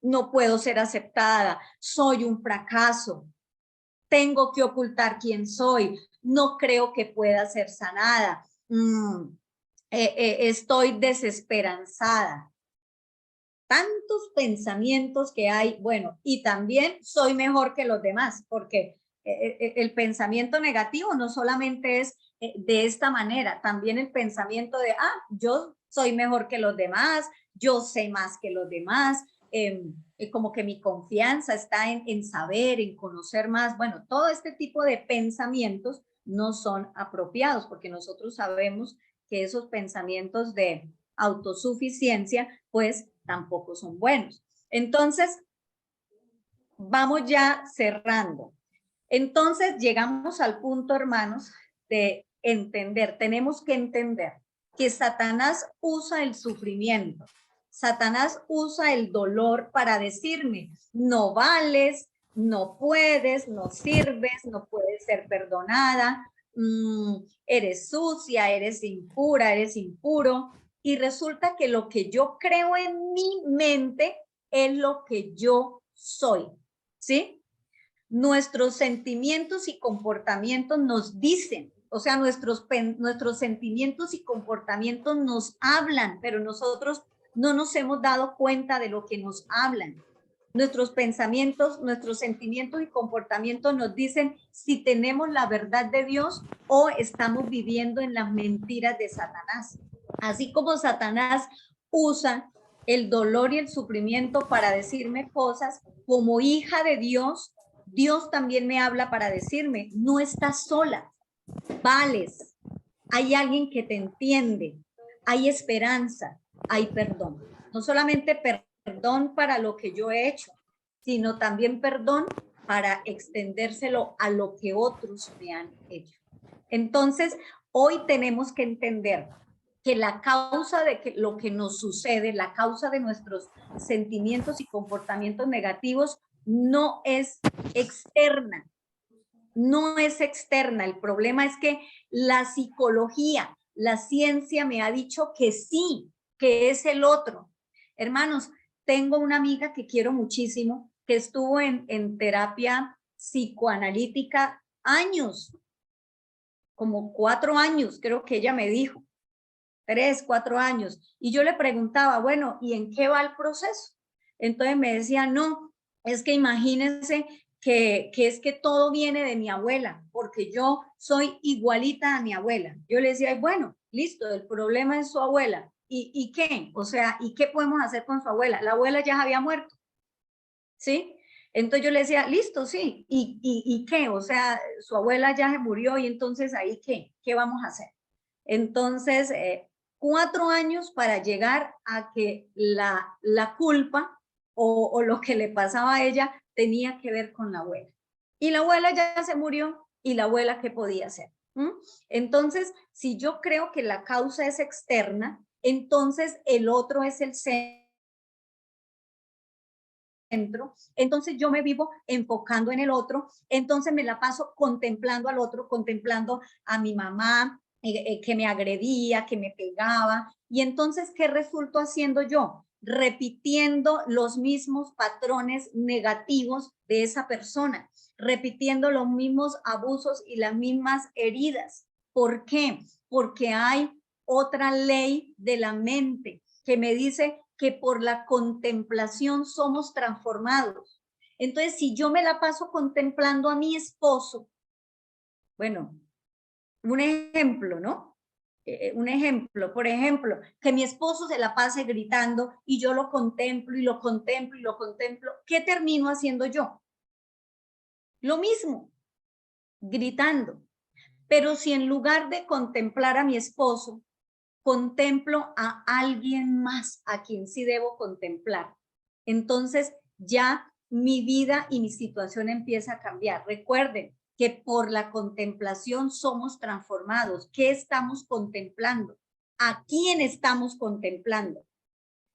no puedo ser aceptada, soy un fracaso, tengo que ocultar quién soy, no creo que pueda ser sanada, estoy desesperanzada. Tantos pensamientos que hay, bueno, y también soy mejor que los demás, porque el pensamiento negativo no solamente es de esta manera, también el pensamiento de, yo soy mejor que los demás, yo sé más que los demás, como que mi confianza está en saber, en conocer más. Bueno, todo este tipo de pensamientos no son apropiados, porque nosotros sabemos que esos pensamientos de autosuficiencia, pues tampoco son buenos. Entonces, vamos ya cerrando. Entonces, llegamos al punto, hermanos, de entender. Tenemos que entender que Satanás usa el sufrimiento. Satanás usa el dolor para decirme, no vales, no puedes, no sirves, no puedes ser perdonada, eres sucia, eres impura, eres impuro. Y resulta que lo que yo creo en mi mente es lo que yo soy, ¿sí? Nuestros sentimientos y comportamientos nos dicen, o sea, nuestros sentimientos y comportamientos nos hablan, pero nosotros no nos hemos dado cuenta de lo que nos hablan. Nuestros pensamientos, nuestros sentimientos y comportamientos nos dicen si tenemos la verdad de Dios o estamos viviendo en las mentiras de Satanás. Así como Satanás usa el dolor y el sufrimiento para decirme cosas, como hija de Dios, Dios también me habla para decirme, no estás sola, vales, hay alguien que te entiende, hay esperanza, hay perdón. No solamente perdón para lo que yo he hecho, sino también perdón para extendérselo a lo que otros me han hecho. Entonces, hoy tenemos que entender que la causa de que lo que nos sucede, la causa de nuestros sentimientos y comportamientos negativos no es externa. No es externa. El problema es que la psicología, la ciencia me ha dicho que sí, que es el otro. Hermanos, tengo una amiga que quiero muchísimo, que estuvo en terapia psicoanalítica años, como 4 años, creo que ella me dijo, 3, 4 años. Y yo le preguntaba, bueno, ¿y en qué va el proceso? Entonces me decía, no, es que imagínense que es que todo viene de mi abuela, porque yo soy igualita a mi abuela. Yo le decía, bueno, listo, el problema es su abuela. ¿Y qué? O sea, ¿y qué podemos hacer con su abuela? La abuela ya había muerto, ¿sí? Entonces yo le decía, listo, sí, ¿y qué? O sea, su abuela ya se murió y entonces ahí, ¿qué vamos a hacer? Entonces, 4 años para llegar a que la culpa o lo que le pasaba a ella tenía que ver con la abuela. Y la abuela ya se murió, y la abuela, ¿qué podía hacer? Entonces, si yo creo que la causa es externa, entonces el otro es el centro. Entonces yo me vivo enfocando en el otro, entonces me la paso contemplando al otro, contemplando a mi mamá, que me agredía, que me pegaba, y entonces, ¿qué resulto haciendo yo? Repitiendo los mismos patrones negativos de esa persona, repitiendo los mismos abusos y las mismas heridas. ¿Por qué? Porque hay otra ley de la mente que me dice que por la contemplación somos transformados. Entonces, si yo me la paso contemplando a mi esposo, bueno, un ejemplo, ¿no? Un ejemplo, por ejemplo, que mi esposo se la pase gritando y yo lo contemplo y lo contemplo y lo contemplo, ¿qué termino haciendo yo? Lo mismo, gritando. Pero si en lugar de contemplar a mi esposo, contemplo a alguien más a quien sí debo contemplar, entonces ya mi vida y mi situación empieza a cambiar. Recuerden que por la contemplación somos transformados. ¿Qué estamos contemplando? ¿A quién estamos contemplando?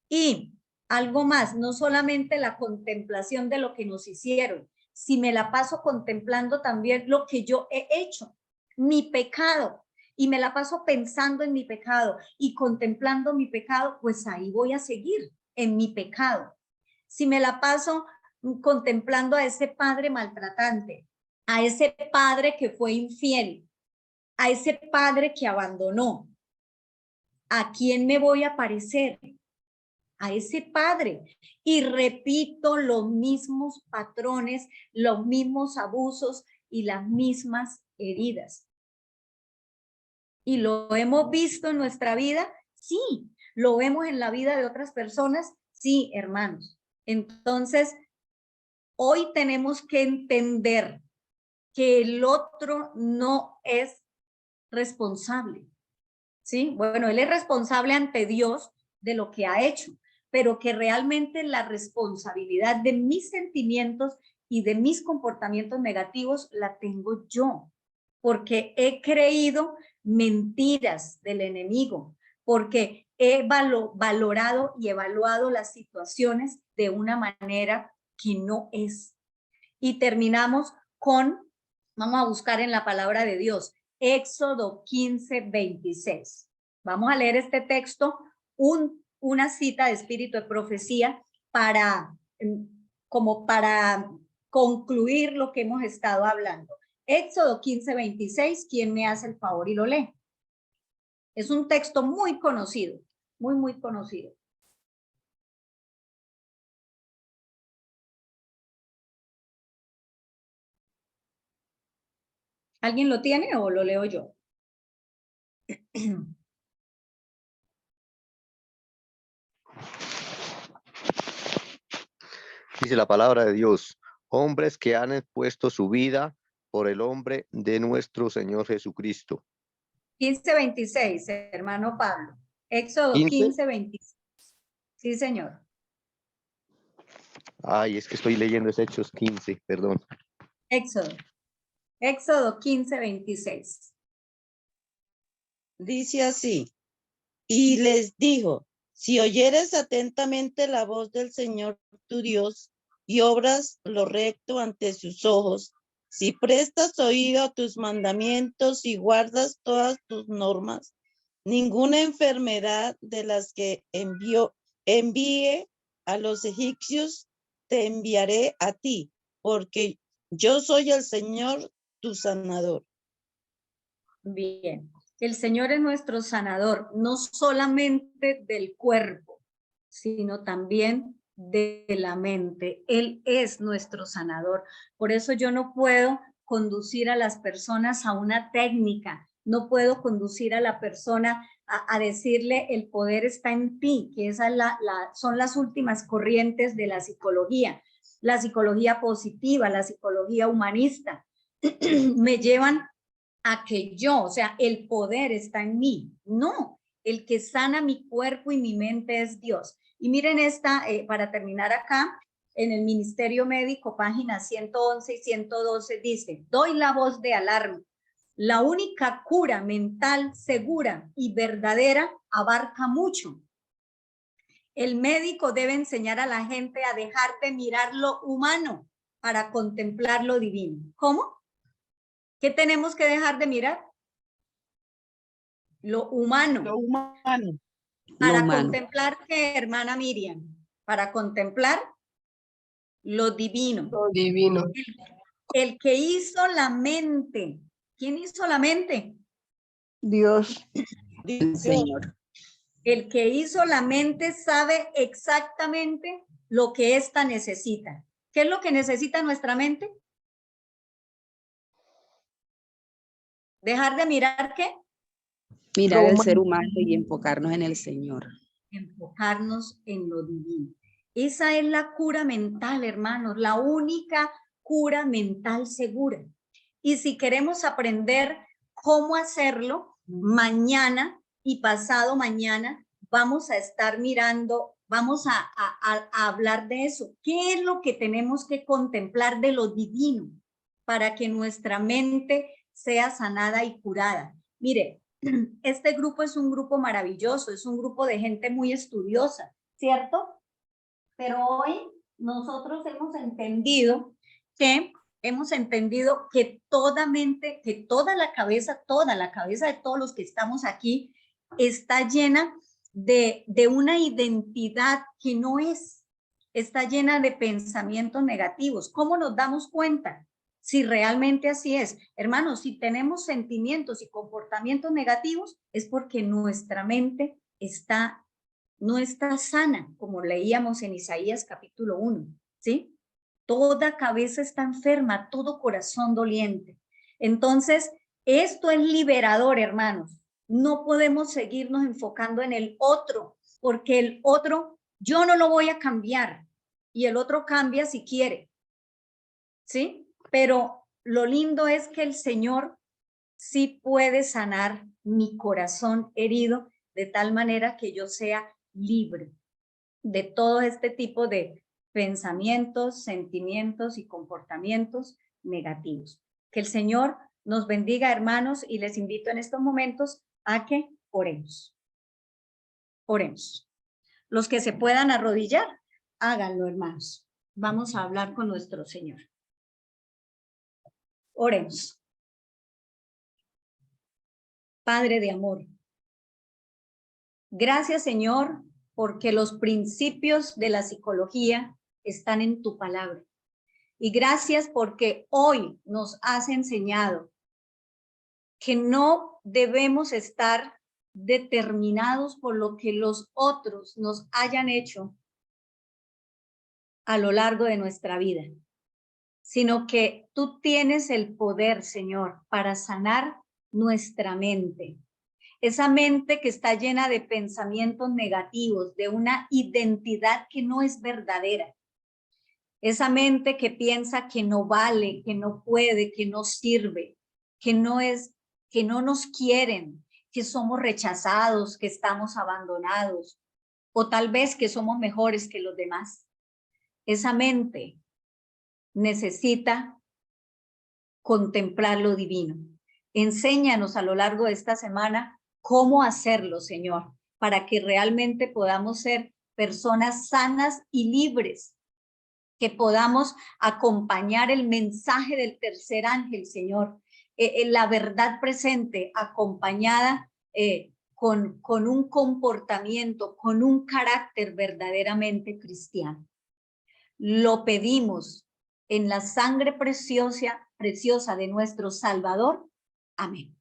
Y algo más, no solamente la contemplación de lo que nos hicieron, si me la paso contemplando también lo que yo he hecho, mi pecado, y me la paso pensando en mi pecado y contemplando mi pecado, pues ahí voy a seguir en mi pecado. Si me la paso contemplando a ese padre maltratante, a ese padre que fue infiel, a ese padre que abandonó, ¿a quién me voy a parecer? A ese padre, y repito los mismos patrones, los mismos abusos y las mismas heridas. ¿Y lo hemos visto en nuestra vida? Sí. ¿Lo vemos en la vida de otras personas? Sí, hermanos. Entonces, hoy tenemos que entender que el otro no es responsable, ¿sí? Bueno, él es responsable ante Dios de lo que ha hecho, pero que realmente la responsabilidad de mis sentimientos y de mis comportamientos negativos la tengo yo, porque he creído mentiras del enemigo, porque he valorado y evaluado las situaciones de una manera que no es. Y terminamos con, vamos a buscar en la palabra de Dios, Éxodo 15:26. Vamos a leer este texto, una cita de espíritu de profecía como para concluir lo que hemos estado hablando. Éxodo 15:26, ¿quién me hace el favor y lo lee? Es un texto muy conocido, muy, muy conocido. ¿Alguien lo tiene o lo leo yo? Dice la palabra de Dios, hombres que han expuesto su vida por el hombre de nuestro Señor Jesucristo. 15:26, hermano Pablo. Éxodo 15, 15:26. Sí, señor. Ay, es que estoy leyendo es Hechos 15, perdón. Éxodo 15, 26. Dice así, y les dijo, si oyeres atentamente la voz del Señor tu Dios y obras lo recto ante sus ojos, si prestas oído a tus mandamientos y guardas todas tus normas, ninguna enfermedad de las que envíe a los egipcios te enviaré a ti, porque yo soy el Señor tu sanador. Bien. El Señor es nuestro sanador, no solamente del cuerpo, sino también de la mente. Él es nuestro sanador. Por eso yo no puedo conducir a las personas a una técnica, no puedo conducir a la persona a decirle el poder está en ti, que esas son las últimas corrientes de la psicología positiva, la psicología humanista. Me llevan a que yo, o sea, el poder está en mí. No, el que sana mi cuerpo y mi mente es Dios. Y miren esta, para terminar acá, en el Ministerio Médico, páginas 111 y 112, dice, doy la voz de alarma. La única cura mental segura y verdadera abarca mucho. El médico debe enseñar a la gente a dejar de mirar lo humano para contemplar lo divino. ¿Cómo? ¿Qué tenemos que dejar de mirar? Lo humano. Lo humano. Para Lo humano. contemplar, ¿qué, hermana Miriam? Para contemplar lo divino. Lo divino. El que hizo la mente. ¿Quién hizo la mente? Dios. El Señor. El que hizo la mente sabe exactamente lo que ésta necesita. ¿Qué es lo que necesita nuestra mente? ¿Dejar de mirar qué? Mirar al ser humano y enfocarnos en el Señor. Enfocarnos en lo divino. Esa es la cura mental, hermanos, la única cura mental segura. Y si queremos aprender cómo hacerlo, mañana y pasado mañana vamos a estar mirando, vamos a hablar de eso. ¿Qué es lo que tenemos que contemplar de lo divino para que nuestra mente sea sanada y curada? Mire, este grupo es un grupo maravilloso, es un grupo de gente muy estudiosa, ¿cierto? Pero hoy nosotros hemos entendido que toda mente, que toda la cabeza de todos los que estamos aquí está llena de una identidad que no es, está llena de pensamientos negativos. ¿Cómo nos damos cuenta? Si realmente así es. Hermanos, si tenemos sentimientos y comportamientos negativos, es porque nuestra mente no está sana, como leíamos en Isaías capítulo 1, ¿sí? Toda cabeza está enferma, todo corazón doliente. Entonces, esto es liberador, hermanos. No podemos seguirnos enfocando en el otro, porque el otro, yo no lo voy a cambiar, y el otro cambia si quiere, ¿sí? Pero lo lindo es que el Señor sí puede sanar mi corazón herido de tal manera que yo sea libre de todo este tipo de pensamientos, sentimientos y comportamientos negativos. Que el Señor nos bendiga, hermanos, y les invito en estos momentos a que oremos. Oremos. Los que se puedan arrodillar, háganlo, hermanos. Vamos a hablar con nuestro Señor. Oremos. Padre de amor, gracias, Señor, porque los principios de la psicología están en tu palabra. Y gracias porque hoy nos has enseñado que no debemos estar determinados por lo que los otros nos hayan hecho a lo largo de nuestra vida, sino que tú tienes el poder, Señor, para sanar nuestra mente. Esa mente que está llena de pensamientos negativos, de una identidad que no es verdadera. Esa mente que piensa que no vale, que no puede, que no sirve, que no nos quieren, que somos rechazados, que estamos abandonados. o tal vez que somos mejores que los demás. Esa mente necesita contemplar lo divino. Enséñanos a lo largo de esta semana cómo hacerlo, Señor, para que realmente podamos ser personas sanas y libres, que podamos acompañar el mensaje del tercer ángel, Señor, la verdad presente acompañada con un comportamiento, con un carácter verdaderamente cristiano. Lo pedimos en la sangre preciosa de nuestro Salvador. Amén.